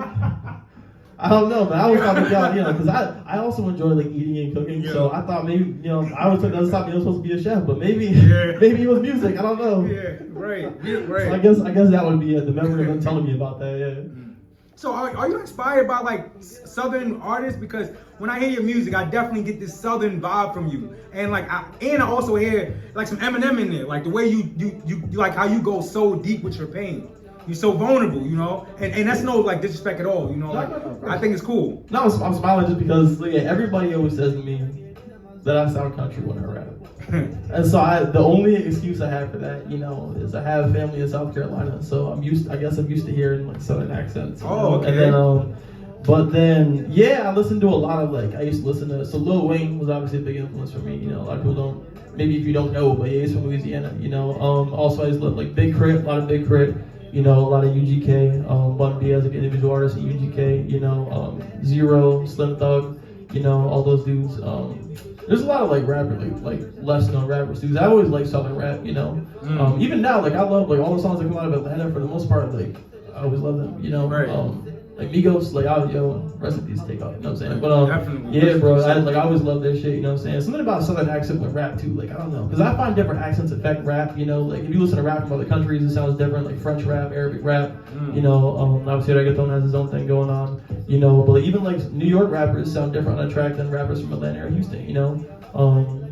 A: I don't know, but I always thought about God, you know, because I also enjoy like eating and cooking. Yeah. So I thought maybe, you know, I always thought that was something I was supposed to be a chef, but maybe it was music. I don't know.
B: Yeah, right.
A: So I guess that would be it. The memory of them telling me about that. Yeah.
B: So are you inspired by like Southern artists? Because when I hear your music, I definitely get this Southern vibe from you, and like I also hear like some Eminem in there, like the way you like how you go so deep with your pain. You're so vulnerable, you know, and that's no like disrespect at all, you know. Like I think it's cool.
A: No, I'm smiling just because like, everybody always says to me that I sound country when I rap. And so the only excuse I have for that, you know, is I have family in South Carolina, so I'm used to hearing like Southern accents.
B: Okay.
A: And then, but then, yeah, I listened to a lot of like, I used to listen to, so Lil Wayne was obviously a big influence for me, you know, a lot of people don't, maybe if you don't know, but yeah, he's from Louisiana, you know. Also I used to love like Big Crit, a lot of Big Crit, You know, a lot of UGK, Bun B as an individual artist at UGK, you know, Zero, Slim Thug, you know, all those dudes. There's a lot of like rappers, like less known rappers dudes. I always like Southern rap, you know. Even now, like I love like all the songs that come out of Atlanta for the most part, like I always love them, you know.
B: Right.
A: Like Migos, like rest in peace, take off, you know what I'm saying? But
B: Definitely.
A: yeah, bro, I always love their shit, you know what I'm saying? Something about Southern accent with rap too, like I don't know, because I find different accents affect rap, you know, like if you listen to rap from other countries, it sounds different, like French rap, Arabic rap, you know, obviously reggaeton has his own thing going on, you know, but even like New York rappers sound different on a track than rappers from Atlanta or Houston, you know?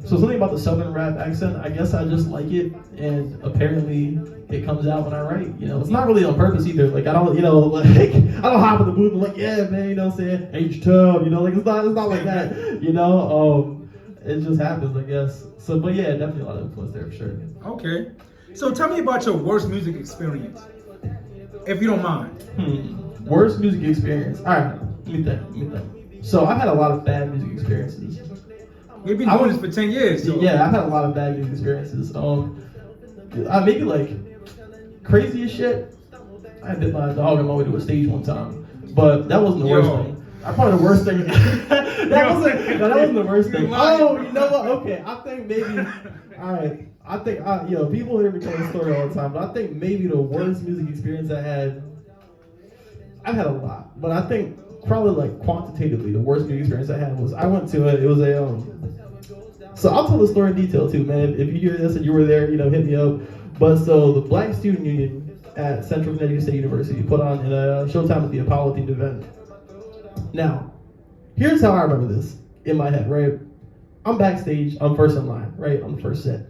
A: So something about the Southern rap accent, I guess I just like it, and apparently it comes out when I write, you know. It's not really on purpose either, like I don't, you know, like I don't hop in the booth and like, yeah, man, you know what I'm saying, H-Tub, you know, like it's not like that, you know, it just happens, I guess. So, but yeah, definitely a lot of influence there for sure.
B: Okay. So tell me about your worst music experience, if you don't mind.
A: Worst music experience, all right, let me think. So I've had a lot of bad music experiences.
B: You've been doing this for 10 years. So.
A: Yeah, I've had a lot of bad music experiences. Maybe like crazy as shit. I bit my dog on my way to a stage one time, but that wasn't the worst thing. Probably the worst thing. that wasn't the worst thing. Oh, you know what? Okay, I think maybe. All right, I think people hear me tell this story all the time, but I think maybe the worst music experience I had. I've had a lot, but I think probably like quantitatively the worst music experience I had was I went to it. It was a So I'll tell the story in detail too, man. If you hear this and you were there, you know, hit me up. But so the Black Student Union at Central Connecticut State University put on a Showtime at the Apollo themed event. Now, here's how I remember this in my head, right? I'm backstage, I'm first in line, right? On the first set.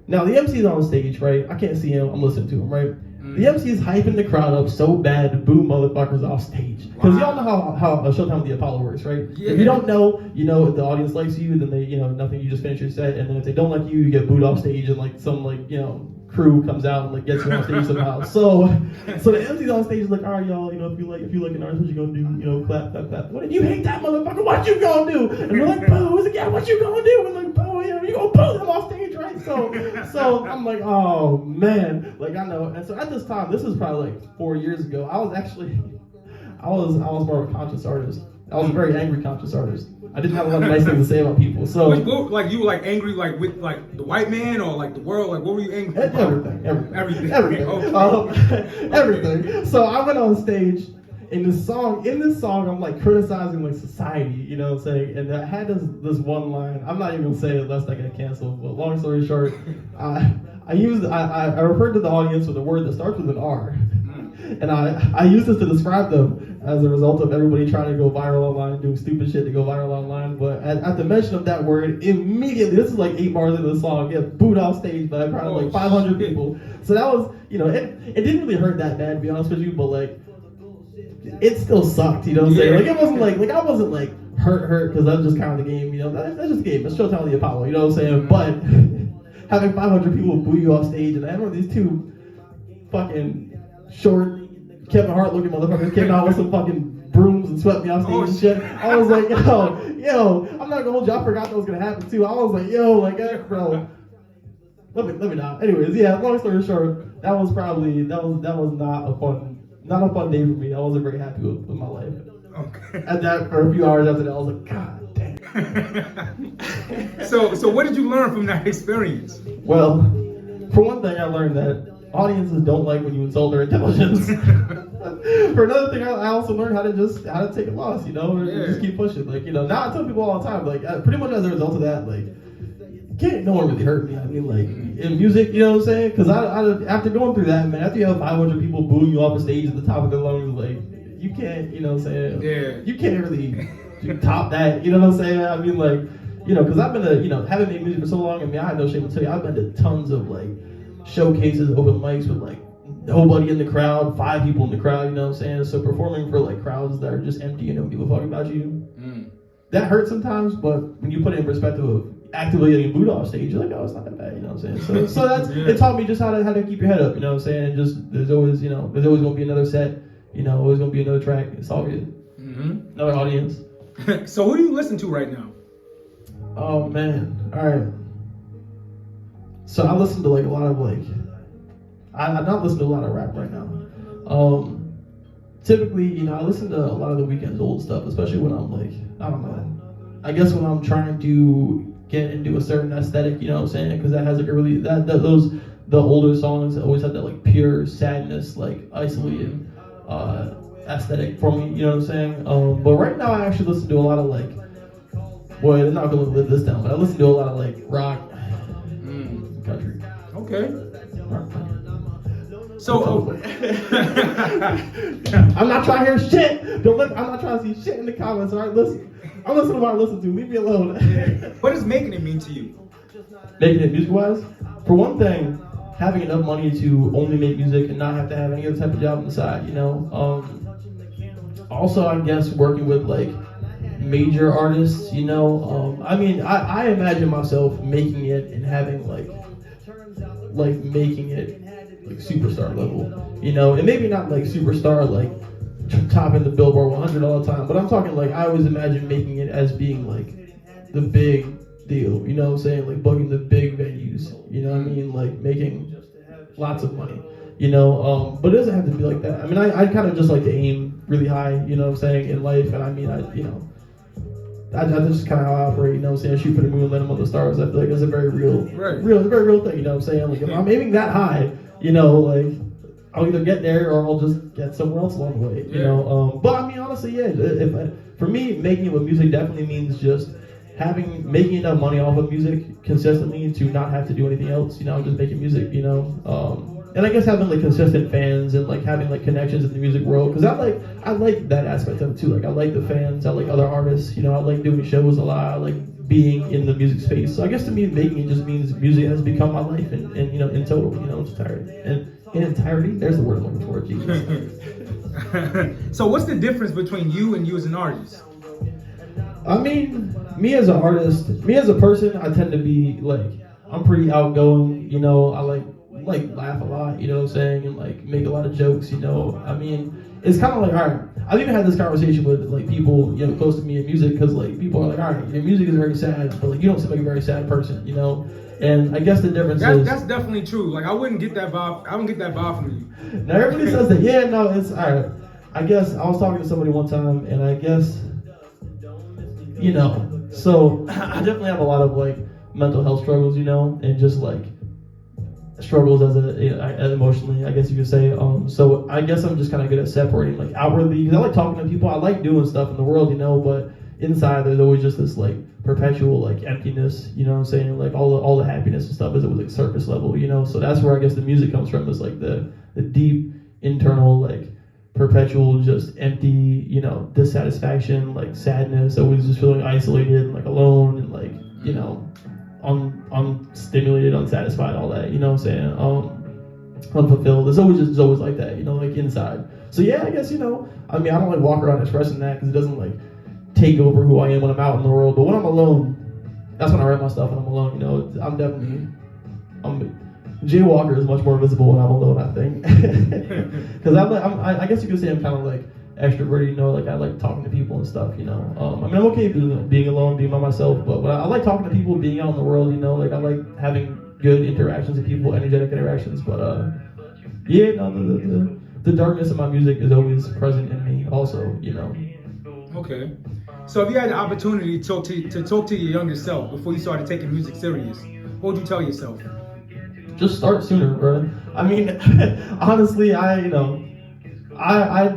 A: Now the MC's on stage, right? I can't see him, I'm listening to him, right? The MC is hyping the crowd up so bad to boo motherfuckers off stage. Because y'all know how Showtime with the Apollo works, right?
B: Yeah.
A: If you don't know, you know, if the audience likes you, then they, you know, nothing, you just finish your set. And then if they don't like you, you get booed off stage and like some like, you know, crew comes out and like gets you on stage somehow. So the MC's on stage is like, all right, y'all, you know, if you like an artist, what you gonna do? You know, clap. What if you hate that motherfucker? What you gonna do? And we're like, boo. It's like, yeah, what you gonna do? And like, boo, you know, you gonna boo them off stage, right? So I'm like, oh man, like I know. And so at this time, this was probably like 4 years ago. I was more of a conscious artist. I was a very angry conscious artist. I didn't have a lot of nice things to say about people. So
B: like you were like angry like with like the white man or like the world, like what were you angry about?
A: Everything.
B: Okay.
A: Everything. So I went on stage in this song I'm like criticizing like society, you know what I'm saying? And I had this one line. I'm not even gonna say it lest I get canceled, but long story short, I referred to the audience with a word that starts with an R. And I use this to describe them as a result of everybody trying to go viral online, doing stupid shit to go viral online. But at the mention of that word, immediately, this is like 8 bars into the song, get booed off stage by probably like 500 people. So that was, you know, it didn't really hurt that bad, to be honest with you, but like, it still sucked, you know what I'm saying? Like, it wasn't like I wasn't like hurt, because that's just kind of the game, you know? That's just the game. It's Showtime with the Apollo, you know what I'm saying? But having 500 people boo you off stage, and I remember these two fucking short Kevin Hart looking motherfuckers came out with some fucking brooms and swept me off stage and shit. I was like, yo, I'm not gonna hold you. I forgot that was gonna happen too. I was like, bro, let me not. Anyways, yeah. Long story short, that was not a fun day for me. I wasn't very happy with my life.
B: Okay.
A: At that, for a few hours after that, I was like, God damn.
B: So what did you learn from that experience?
A: Well, for one thing, I learned that audiences don't like when you insult their intelligence. For another thing, I also learned how to take a loss, you know, or just keep pushing. Like, you know, now I tell people all the time, like, pretty much as a result of that, like, no one really hurt me. I mean, like, in music, you know what I'm saying? Because after going through that, man, after you have 500 people booing you off the stage at the top of their lungs, like, you can't, you know what I'm saying?
B: Yeah.
A: You can't really top that, you know what I'm saying? I mean, like, you know, because I've been having made music for so long, I mean, I had no shame to tell you, I've been to tons of, like, showcases, open mics with, like, nobody in the crowd, 5 people in the crowd, you know what I'm saying? So performing for, like, crowds that are just empty and don't give a fuck about you, that hurts sometimes, but when you put it in perspective of actively getting booed off stage, you're like, oh, it's not that bad, you know what I'm saying? So that's, it taught me just how to keep your head up, you know what I'm saying? And just, there's always going to be another set, you know, always going to be another track, it's all good. Another audience.
B: So who do you listen to right now?
A: Oh, man, all right. So I listen to, like, a lot of, like, I'm not listening to a lot of rap right now. Typically, I listen to a lot of the Weeknd's old stuff, especially when I'm like, I don't know. I guess when I'm trying to get into a certain aesthetic, you know what I'm saying? Because that has like a really the older songs always have that like pure sadness, like isolated aesthetic for me. You know what I'm saying? But right now I actually listen to a lot of like, boy, I'm not gonna live this down, but I listen to a lot of like rock, country.
B: Okay.
A: Rock, country.
B: So,
A: I'm not trying to hear shit. Don't look. I'm not trying to see shit in the comments. All right, listen. I'm listening to what I listen to. Leave me alone.
B: What does making it mean to you?
A: Making it music-wise, for one thing, having enough money to only make music and not have to have any other type of job on the side. Also, I guess working with like major artists. I mean, I imagine myself making it and having like making it like superstar level, and maybe not like superstar like topping the Billboard 100 all the time, but I'm talking like I always imagine making it as being like the big deal, you know what I'm saying, like booking the big venues, you know what I mean, like making lots of money, but it doesn't have to be like that. I mean, I kind of just like to aim really high, you know what I'm saying, in life, and I mean, that's just kind of how I operate, you know what I'm saying, shoot for the moon, let them on the stars. I feel like that's a very real thing, you know what I'm saying, like if I'm aiming that high, like I'll either get there or I'll just get somewhere else along the way, but I mean, honestly, yeah, for me, making it with music definitely means just making enough money off of music consistently to not have to do anything else, just making music, and I guess having like consistent fans and like having like connections in the music world, because I like that aspect of it too. Like I like the fans, I like other artists, I like doing shows a lot, I like being in the music space. So I guess to me, making it just means music has become my life, and in total, its entirety. And in entirety, there's the word I'm looking for. Jesus.
B: So what's the difference between you and you as an artist?
A: I mean, me as an artist, me as a person, I tend to be like, I'm pretty outgoing, I like laugh a lot, you know what I'm saying, and like make a lot of jokes, I mean, it's kind of like, all right, I've even had this conversation with like people, close to me in music, because like people are like, all right, your music is very sad, but like you don't seem like a very sad person, and I guess the difference is
B: that's definitely true. Like I wouldn't get that vibe. I wouldn't get that vibe from you.
A: Now everybody says that. Yeah, no, it's all right. I guess I was talking to somebody one time, and I guess so I definitely have a lot of like mental health struggles, and just like struggles as emotionally, I guess you could say. So I guess I'm just kind of good at separating like outwardly, because I like talking to people. I like doing stuff in the world, but inside there's always just this like perpetual like emptiness, you know what I'm saying? Like all the happiness and stuff is at like surface level, So that's where I guess the music comes from, is like the deep internal like perpetual just empty, dissatisfaction, like sadness, always just feeling isolated and like alone and like, unstimulated, unsatisfied, all that, you know what I'm saying? Unfulfilled. It's always like that, like inside. So yeah, I guess, I mean, I don't like walk around expressing that, because it doesn't like take over who I am when I'm out in the world. But when I'm alone, that's when I write my stuff, and I'm alone, jwalker is much more visible when I'm alone, I think. Because I guess you could say I'm kind of like extroverted, like I like talking to people and stuff, I mean, I'm okay being alone, being by myself, but I like talking to people, being out in the world, like I like having good interactions with people, energetic interactions, but yeah, no, the darkness of my music is always present in me also,
B: Okay. So if you had the opportunity to talk to your younger self before you started taking music serious, what would you tell yourself?
A: Just start sooner, bro. I mean, honestly, I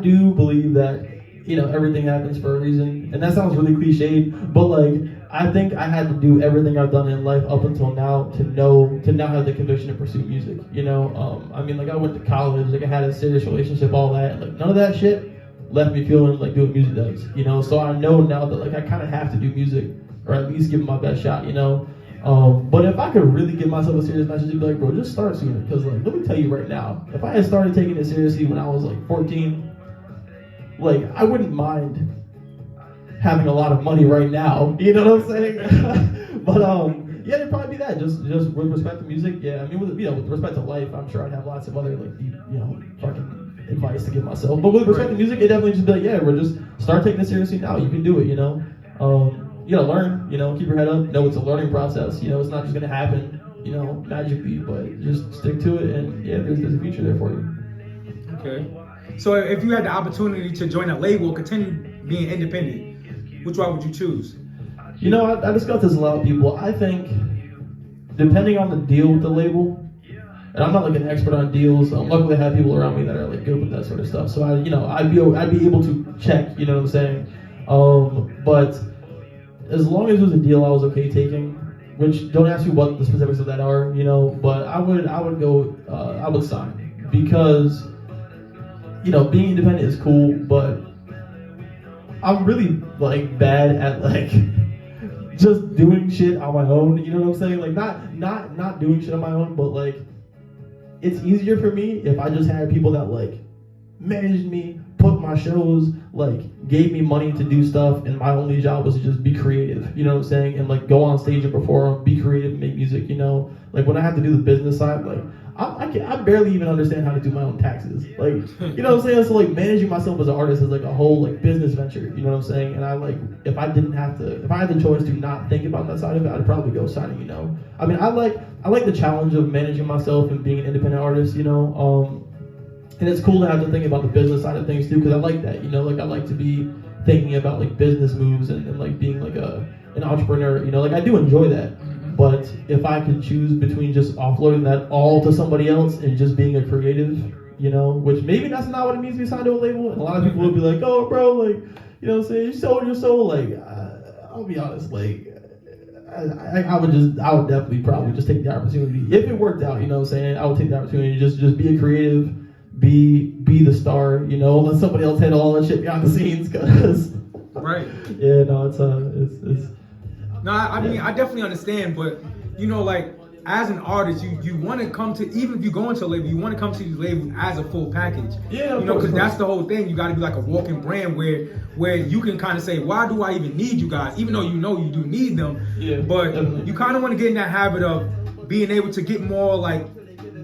A: do believe that, everything happens for a reason. And that sounds really cliched, but like, I think I had to do everything I've done in life up until now to now have the conviction to pursue music, I mean, like I went to college, like I had a serious relationship, all that, and like none of that shit left me feeling like doing music does, so I know now that like I kind of have to do music, or at least give it my best shot, but if I could really give myself a serious message, it'd be like, bro, just start sooner, because like, let me tell you right now, if I had started taking it seriously when I was like 14, like I wouldn't mind having a lot of money right now, you know what I'm saying? But yeah, it'd probably be that, just with respect to music, yeah, I mean, with respect to life, I'm sure I'd have lots of other like deep, fucking advice to give myself, but with respect to music, it definitely just be like, yeah, we're just start taking it seriously now, you can do it, you gotta learn, keep your head up, know it's a learning process, it's not just gonna happen you know, magically, but just stick to it, and yeah, there's a future there for you.
B: Okay. So if you had the opportunity to join a label, continue being independent, which one would you choose?
A: You know, I discussed this with a lot of people. I think, depending on the deal with the label, and I'm not like an expert on deals. Luckily, I have people around me that are like good with that sort of stuff. So I'd be able to check. You know what I'm saying? But as long as it was a deal I was okay taking, which don't ask me what the specifics of that are, you know. But I would sign, because you know, being independent is cool, but I'm really like bad at like just doing shit on my own. You know what I'm saying? Like not doing shit on my own, but like, it's easier for me if I just had people that like managed me, put my shows, like gave me money to do stuff, and my only job was to just be creative. You know what I'm saying? And like go on stage and perform, be creative, make music. You know, like when I have to do the business side, like I barely even understand how to do my own taxes. Like, you know what I'm saying? So like managing myself as an artist is like a whole like business venture. You know what I'm saying? And I like, if I had the choice to not think about that side of it, I'd probably go signing. You know, I mean, I like the challenge of managing myself and being an independent artist. You know, and it's cool to have to think about the business side of things too, because I like that. You know, like I like to be thinking about like business moves and like being like an entrepreneur. You know, like I do enjoy that. But if I could choose between just offloading that all to somebody else and just being a creative, you know, which maybe that's not what it means to be signed to a label. And a lot of people would be like, oh, bro, like, you know what I'm saying? You sold your soul. Like, I'll be honest, like, I would definitely probably just take the opportunity. If it worked out, you know what I'm saying? I would take the opportunity to just be a creative, be the star, you know, let somebody else handle all that shit behind the scenes, because.
B: Right.
A: Yeah, no, it's.
B: No, I mean, I definitely understand, but, you know, like, as an artist, you want to come to, even if you go into a label, you want to come to these labels as a full package.
A: Yeah,
B: you know, because that's the whole thing. You got to be like a walking brand where you can kind of say, why do I even need you guys? Even though you know you do need them.
A: Yeah,
B: but
A: definitely.
B: You kind of want to get in that habit of being able to get more, like,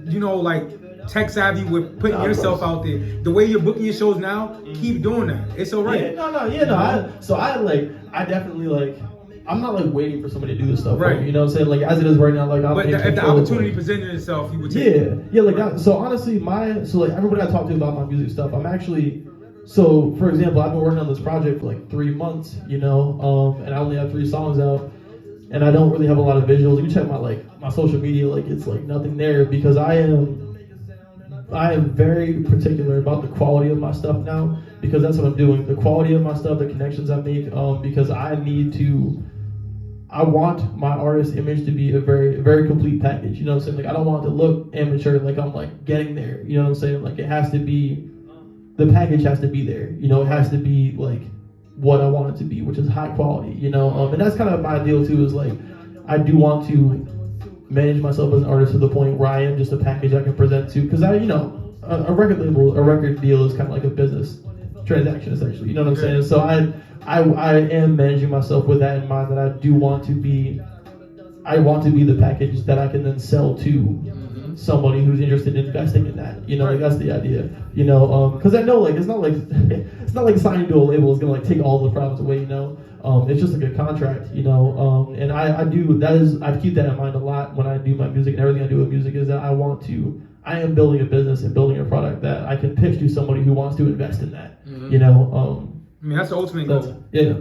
B: you know, like, tech savvy with putting yourself out there. The way you're booking your shows now, keep doing that. It's all right.
A: I definitely like, I'm not like waiting for somebody to do this stuff.
B: Right.
A: You know what I'm saying? Like as it is right now, like I'm.
B: But if the opportunity presented itself, you would take it.
A: Yeah, like that. So honestly, like everybody I talk to about my music stuff, I'm actually. So for example, I've been working on this project for like 3 months, you know, and I only have 3 songs out, and I don't really have a lot of visuals. You check my social media, like it's like nothing there, because I am very particular about the quality of my stuff now, because that's what I'm doing. The quality of my stuff, the connections I make, because I want my artist image to be a very, very complete package. You know what I'm saying? Like I don't want it to look amateur, like I'm like getting there. You know what I'm saying? Like it has to be, the package has to be there. You know, it has to be like what I want it to be, which is high quality. You know, and that's kind of my deal too. Is like I do want to manage myself as an artist to the point where I am just a package I can present to, because a record label, a record deal is kind of like a business transaction essentially. You know what I'm saying? So I am managing myself with that in mind, that I want to be the package that I can then sell to somebody who's interested in investing in that. You know, like that's the idea. You know, because I know like it's not like signing to a label is gonna like take all the problems away. You know, it's just like a contract. You know, and I keep that in mind a lot when I do my music, and everything I do with music is that I am building a business and building a product that I can pitch to somebody who wants to invest in that. You know.
B: I mean, that's the ultimate goal.
A: Yeah.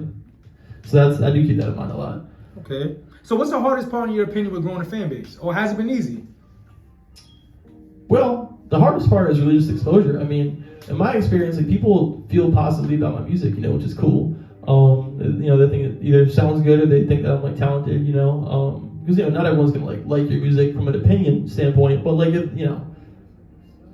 A: So I do keep that in mind a lot.
B: Okay. So what's the hardest part, in your opinion, with growing a fan base? Or has it been easy?
A: Well, the hardest part is really just exposure. I mean, in my experience, like people feel positively about my music, you know, which is cool. You know, they think it either sounds good or they think that I'm like talented, you know. Because, you know, not everyone's gonna like your music from an opinion standpoint, but like, you know,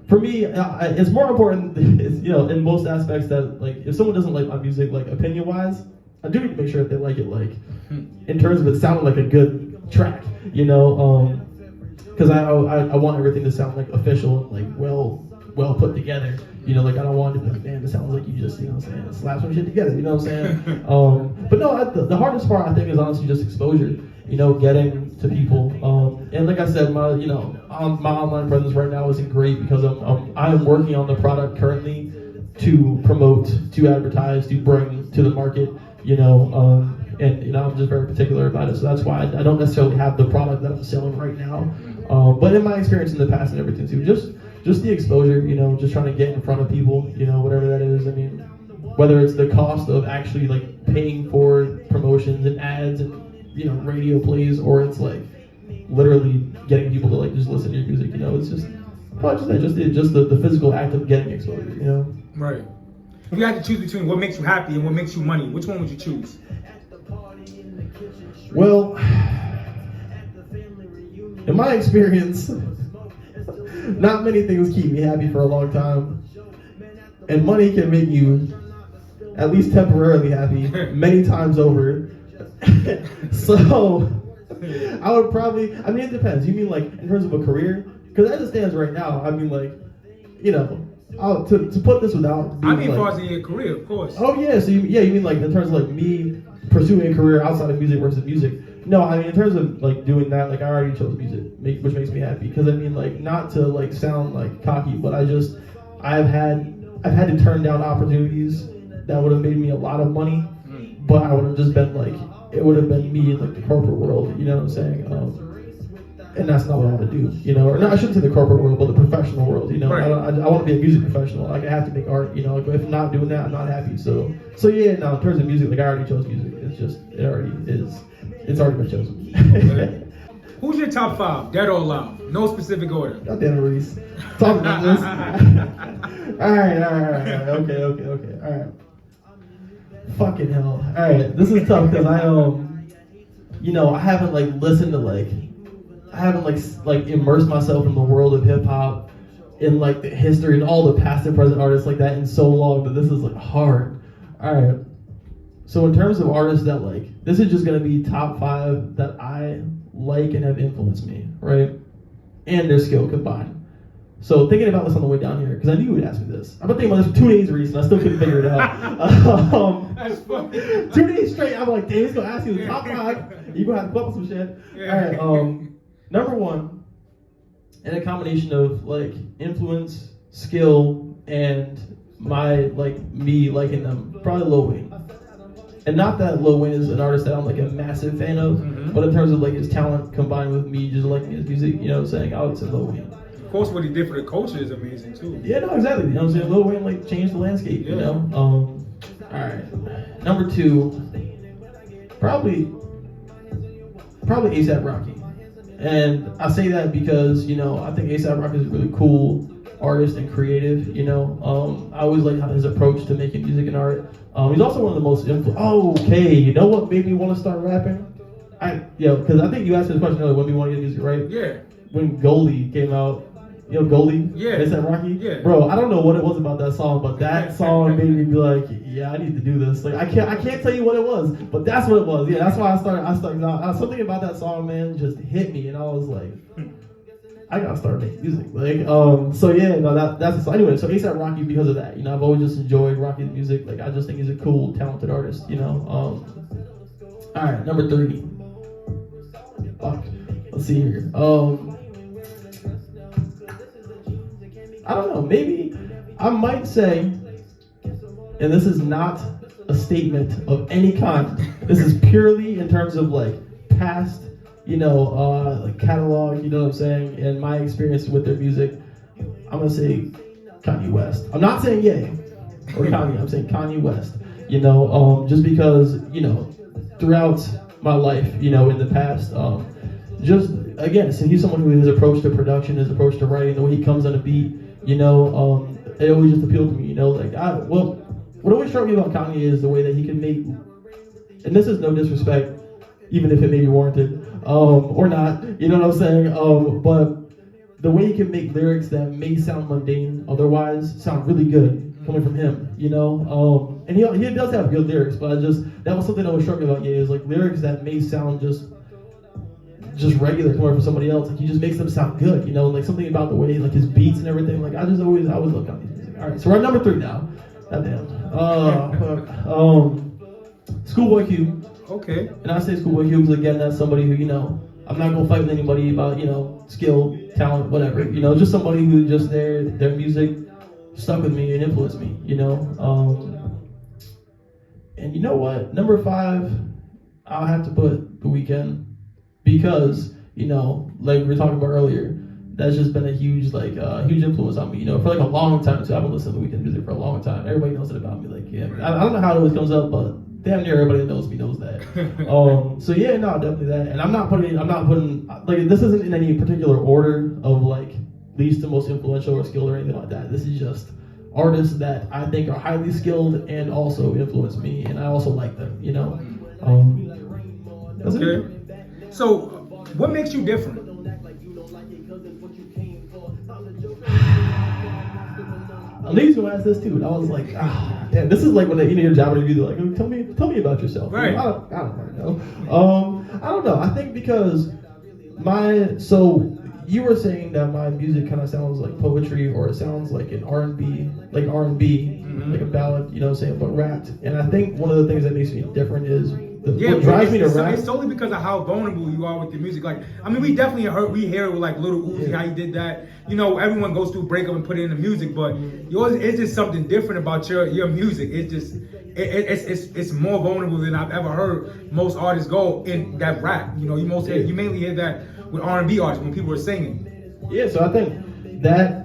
A: for me, it's more important, you know, in most aspects that, like, if someone doesn't like my music, like, opinion-wise, I do need to make sure that they like it, like, in terms of it sounding like a good track, you know, because I want everything to sound, like, official and, like, well put together, you know, like, I don't want it to be like, man, it sounds like you just, you know what I'm saying, slap some shit together, you know what I'm saying? But no, the hardest part, I think, is honestly just exposure. You know, getting to people, and like I said, my online presence right now isn't great because I'm working on the product currently to promote, to advertise, to bring to the market. You know, and I'm just very particular about it. So that's why I don't necessarily have the product that I'm selling right now. But in my experience in the past and everything too, just the exposure, just trying to get in front of people, whatever that is. I mean, whether it's the cost of actually like paying for promotions and ads and radio plays, or it's like literally getting people to like just listen to your music. It's just the physical act of getting exposure.
B: Right. If you had to choose between what makes you happy and what makes you money, which one would you choose?
A: Well, in my experience, not many things keep me happy for a long time. And money can make you at least temporarily happy many times over. So I would probably, it depends. You mean like in terms of a career? Because as it stands right now, to put this without being
B: as far as in your career, of course.
A: Oh yeah, so you mean like in terms of like me pursuing a career outside of music versus music? No, in terms of like doing that, like I already chose music, which makes me happy. Because not to like sound like cocky, but I've had to turn down opportunities that would have made me a lot of money, but I would have just been like, it would have been me in like the corporate world, you know what I'm saying? And that's not what I want to do, or no, I shouldn't say the corporate world, but the professional world,
B: Right.
A: I want to be a music professional. Like I have to make art, if I'm not doing that, I'm not happy. So yeah, now in terms of music, like I already chose music. It's already been chosen.
B: Okay. Who's your top 5, dead or alive? No specific order.
A: Goddamn it, Maurice. Talk about this. All right. Okay. All right. Fucking hell. All right, this is tough because I haven't like listened to I haven't like immersed myself in the world of hip hop, in like the history and all the past and present artists like that in so long that this is like hard. All right. So in terms of artists that this is just gonna be top 5 that I like and have influenced me, right? And their skill combined. So thinking about this on the way down here, because I knew you would ask me this. I've been thinking about this for 2 days, Reese, and I still couldn't figure it out.
B: That's funny.
A: 2 days straight, I'm like, damn, he's gonna ask you the top 5. You're gonna have to come up with some shit.
B: Yeah.
A: All right. Number 1, and a combination of influence, skill, and me liking them, probably Lil Wayne. And not that Lil Wayne is an artist that I'm a massive fan of, but in terms of his talent combined with me just liking his music, you know what I'm saying? I would say Lil Wayne.
B: Of course, what he did for the culture is amazing too.
A: Yeah, no, exactly. You know what I'm saying? Lil Wayne changed the landscape.
B: Yeah.
A: All right. Number 2, probably A$AP Rocky. And I say that because I think A$AP Rocky is a really cool artist and creative. I always like his approach to making music and art. He's also one of the most okay, you know what made me want to start rapping? Because I think you asked me this question earlier, when we want to get music, right?
B: Yeah.
A: When Goldie came out, Goldie?
B: Yeah.
A: A$AP Rocky?
B: Yeah.
A: Bro, I don't know what it was about that song, but that song made me be like, yeah, I need to do this. I can't tell you what it was, but that's what it was. Yeah, that's why I started something about that song, man, just hit me, and I was like, I gotta start making music. So yeah, no, that's the song. Anyway, so A$AP Rocky because of that. I've always just enjoyed Rocky's music. I just think he's a cool, talented artist. All right, number 3. Fuck. Let's see here. I don't know. Maybe I might say, and this is not a statement of any kind. This is purely in terms of past, catalog. You know what I'm saying? And my experience with their music. I'm gonna say Kanye West. I'm not saying Ye or Kanye. I'm saying Kanye West. Just because throughout my life, in the past, just again, so he's someone who his approach to production, his approach to writing, the way he comes on a beat, it always just appealed to me. What always struck me about Kanye is the way that he can make, and this is no disrespect, even if it may be warranted, or not, you know what I'm saying? But the way he can make lyrics that may sound mundane otherwise sound really good coming from him, and he does have good lyrics, but that was something that was struck me about Ye, is lyrics that may sound just regular coming from somebody else. He just makes them sound good, something about the way his beats and everything. I always love Kanye's music. All right, so we're at number 3 now. Goddamn. Schoolboy Q.
B: Okay.
A: And I say Schoolboy Q because again, that's somebody who I'm not gonna fight with anybody about skill, talent, whatever. Just somebody who just their music stuck with me and influenced me. And you know what? Number 5 I'll have to put The Weeknd because, you know, like we were talking about earlier, that's just been a huge huge influence on me, you know, for like a long time too. I've been listening to Weeknd music for a long time. Everybody knows it about me. Like, yeah, I don't know how it always comes up, but damn near everybody that knows me knows that. So yeah, no, definitely that. And I'm not putting like, this isn't in any particular order of like least to most influential or skilled or anything like that. This is just artists that I think are highly skilled and also influence me, and I also like them, you know. That's
B: okay.
A: it.
B: So, what makes you different?
A: Ladies who asked this too, and I was like, damn, this is like when your job interview, they're like, tell me about yourself.
B: Right.
A: You know, I don't know. I don't know. I think because you were saying that my music kind of sounds like poetry, or it sounds like an R&B, like a ballad, you know what I'm saying, but rapped. And I think one of the things that makes me different is what drives me to rap.
B: It's solely because of how vulnerable you are with your music. Like, I mean, we definitely hear it with like Lil Uzi, how you did that. You know, everyone goes through a breakup and put it in the music, but yours, it's just something different about your music. It's just, it's more vulnerable than I've ever heard most artists go in that rap. You know, you mainly hear that with R&B artists when people are singing.
A: Yeah, so I think that.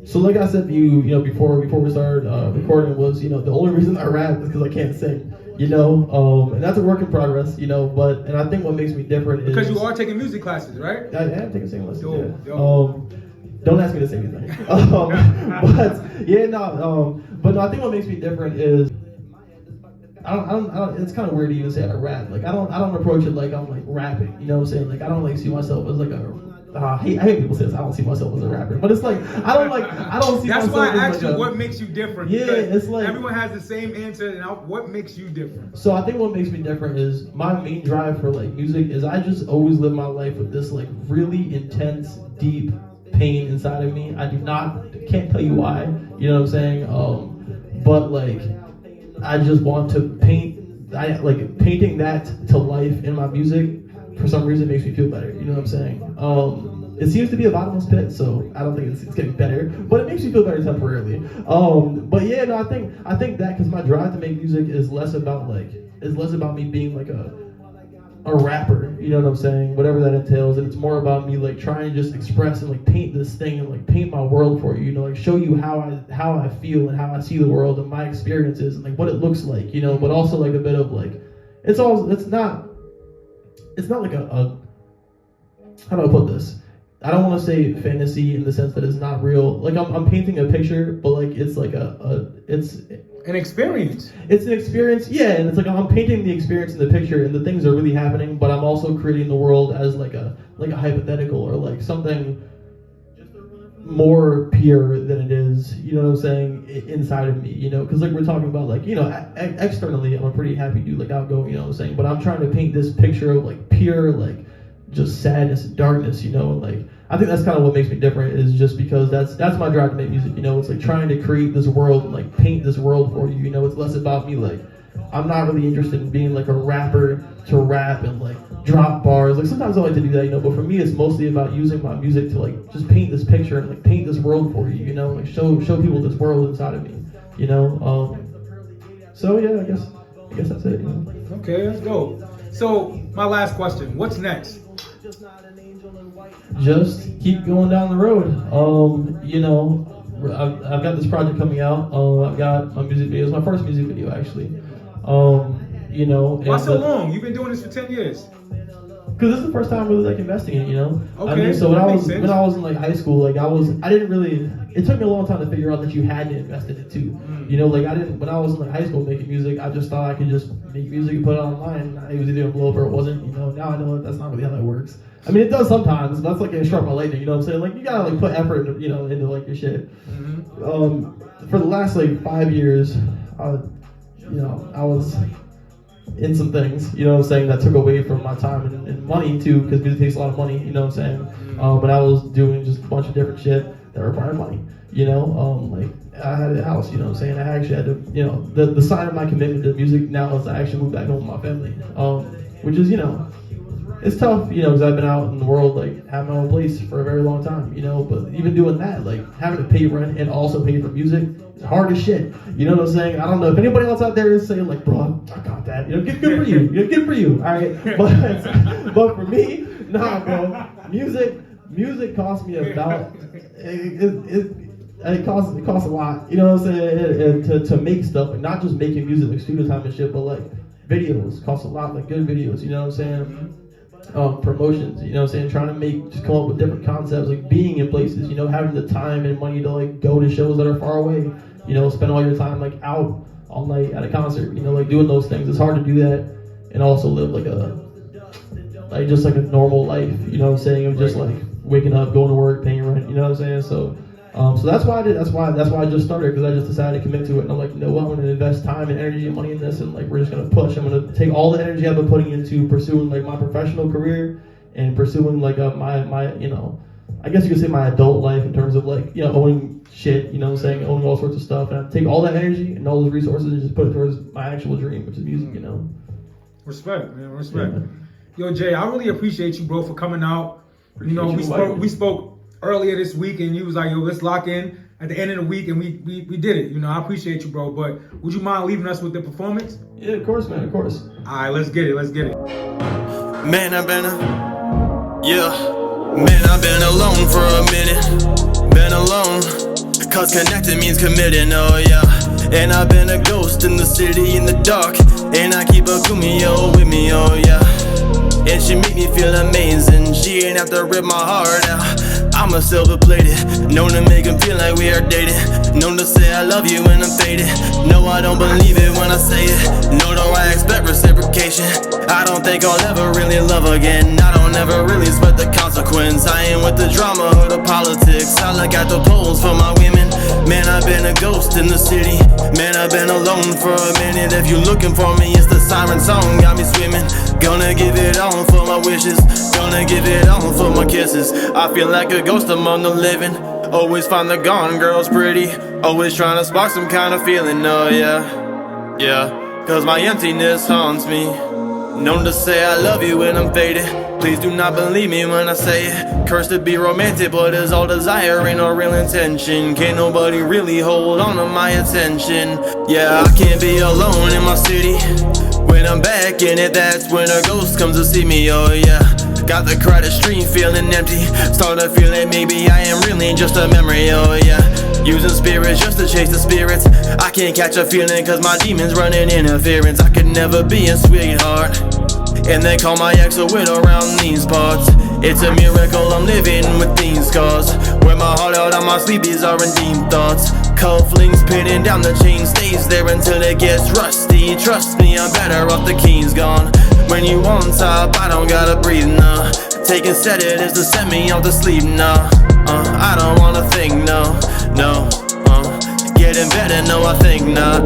A: So like I said to you, you know, before we started recording was, you know, the only reason I rap is because I can't sing. You know, and that's a work in progress, you know, and I think what makes me different is...
B: Because you are taking music classes, right?
A: I am taking singing lessons,
B: Yo.
A: Don't ask me to sing anything. But no, I think what makes me different is, I don't, it's kind of weird to even say I rap. Like, I don't approach it like I'm like rapping, you know what I'm saying? Like, I don't like see myself as like I hate people say this. I don't see myself as a rapper, but it's like I don't see.
B: That's
A: myself
B: why I
A: as
B: asked
A: like
B: you what makes you different.
A: Yeah, it's like
B: everyone has the same answer. And what makes you different?
A: So I think what makes me different is my main drive for like music is I just always live my life with this like really intense, deep pain inside of me. Can't tell you why. You know what I'm saying? But like I just want to paint. Painting that to life in my music. For some reason, makes me feel better. You know what I'm saying? It seems to be a bottomless pit, so I don't think it's getting better, but it makes me feel better temporarily. But yeah, no, I think that because my drive to make music is less about me being like a rapper. You know what I'm saying? Whatever that entails, and it's more about me like trying to just express and like paint this thing and like paint my world for you. You know, like show you how I feel and how I see the world and my experiences and like what it looks like. You know, but also like a bit of like it's not like a how do I put this? I don't want to say fantasy in the sense that it's not real. Like I'm painting a picture, but like it's like it's
B: an experience.
A: It's an experience, yeah, and it's like I'm painting the experience in the picture, and the things are really happening, but I'm also creating the world as like a hypothetical or like something more pure than it is, you know what I'm saying, inside of me, you know, because like we're talking about like, you know, externally I'm a pretty happy dude, like outgoing, you know what I'm saying, but I'm trying to paint this picture of like pure, like just sadness and darkness, you know, and like I think that's kind of what makes me different is just because that's my drive to make music, you know, it's like trying to create this world and like paint this world for you, you know, it's less about me like I'm not really interested in being like a rapper to rap and like drop bars. Like sometimes I like to do that, you know, but for me it's mostly about using my music to like just paint this picture and like paint this world for you, you know, like show people this world inside of me, you know. So yeah, I guess that's it, you know.
B: Okay, let's go. So my last question, what's next?
A: Just keep going down the road. You know, I've got this project coming out. I've got my music video. It's my first music video actually. You know.
B: Why so long? You've been doing this for 10 years.
A: Because this is the first time I really like investing in it, you know.
B: Okay.
A: I mean, so when I was in like high school, like I didn't really. It took me a long time to figure out that you had to invest in it too. You know, like when I was in like high school making music, I just thought I could just make music and put it online. It was either gonna blow up or it wasn't. You know, now I know that's not really how that works. I mean, it does sometimes. But that's like getting struck by lightning. You know what I'm saying? Like you gotta like put effort, into, you know, into like your shit. For the last like 5 years, you know, I was in some things, you know what I'm saying, that took away from my time and money too, because music takes a lot of money, you know what I'm saying. But I was doing just a bunch of different shit that required money, you know. Like I had a house, you know what I'm saying. I actually had to, you know, the sign of my commitment to music now is I actually moved back home with my family, which is, you know, it's tough, you know, because I've been out in the world, like, having my own place for a very long time, you know, but even doing that, like, having to pay rent and also pay for music, it's hard as shit, you know what I'm saying? I don't know if anybody else out there is saying, like, bro, I got that, you know, good for you, good for you, all right? But for me, nah, bro, music costs me about, it costs a lot, you know what I'm saying, to make stuff, and not just making music, like, studio time and shit, but, like, videos cost a lot, like, good videos, you know what I'm saying? Promotions, you know what I'm saying, trying to just come up with different concepts, like being in places, you know, having the time and money to like go to shows that are far away, you know, spend all your time like out all night at a concert, you know, like doing those things. It's hard to do that and also live like a normal life, you know what I'm saying, of just like waking up, going to work, paying rent, you know what I'm saying. So that's why I did. That's why I just started, because I just decided to commit to it. And I'm like, you know what? I'm going to invest time and energy and money in this, and like we're just going to push. I'm going to take all the energy I've been putting into pursuing like my professional career and pursuing like my you know, I guess you could say my adult life in terms of like, you know, owning shit, you know what I'm saying, owning all sorts of stuff, and I take all that energy and all those resources and just put it towards my actual dream, which is music, you know.
B: Respect, man. Respect. Yeah. Yo, Jay, I really appreciate you, bro, for coming out. You know, we spoke earlier this week, and you was like, yo, let's lock in at the end of the week, and we did it. You know, I appreciate you, bro. But would you mind leaving us with the performance?
A: Yeah, of course, man, of course.
B: All right, let's get it.
C: Man, I've been alone for a minute. Been alone, cause connected means committing, oh yeah. And I've been a ghost in the city in the dark, and I keep a Kumio with me, oh yeah. And she make me feel amazing, she ain't have to rip my heart out. I'm a silver plated, known to make him feel like we are dating. Known to say I love you when I'm faded. No, I don't believe it when I say it. No, do I expect reciprocation. I don't think I'll ever really love again. I don't ever really sweat the consequence. I ain't with the drama or the politics. I look at the polls for my women. Man, I've been a ghost in the city. Man, I've been alone for a minute. If you looking for me, it's the siren song got me swimming. Gonna give it all for my wishes. Gonna give it all for my kisses. I feel like a ghost among the living. Always find the gone girls pretty. Always trying to spark some kind of feeling, oh yeah. Yeah, cause my emptiness haunts me. Known to say I love you when I'm faded. Please do not believe me when I say it. Cursed to be romantic, but it's all desire, ain't no real intention. Can't nobody really hold on to my attention. Yeah, I can't be alone in my city. When I'm back in it, that's when a ghost comes to see me, oh yeah. Got the crowded street feeling empty. Started feeling maybe I am really just a memory, oh yeah. Using spirits just to chase the spirits. I can't catch a feeling cause my demons running interference. I could never be a sweetheart. And they call my ex a widow around these parts. It's a miracle I'm living with these scars. Wear my heart out on my sleeve, these are deep thoughts. Cufflinks pinning down the chain, stays there until it gets rusty. Trust me, I'm better off the key's gone. When you on top, I don't gotta breathe, nah. Taking sedatives to send me off to sleep, nah. I don't wanna think, no. Getting better, no, I think not.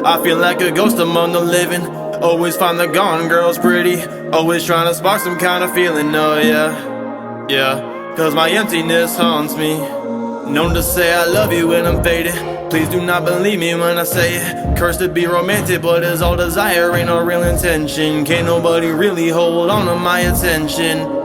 C: I feel like a ghost among the living. Always find the gone girls pretty. Always trying to spark some kind of feeling, oh yeah. Yeah, cause my emptiness haunts me. Known to say I love you when I'm faded. Please do not believe me when I say it. Cursed to be romantic, but it's all desire, ain't no real intention. Can't nobody really hold on to my attention.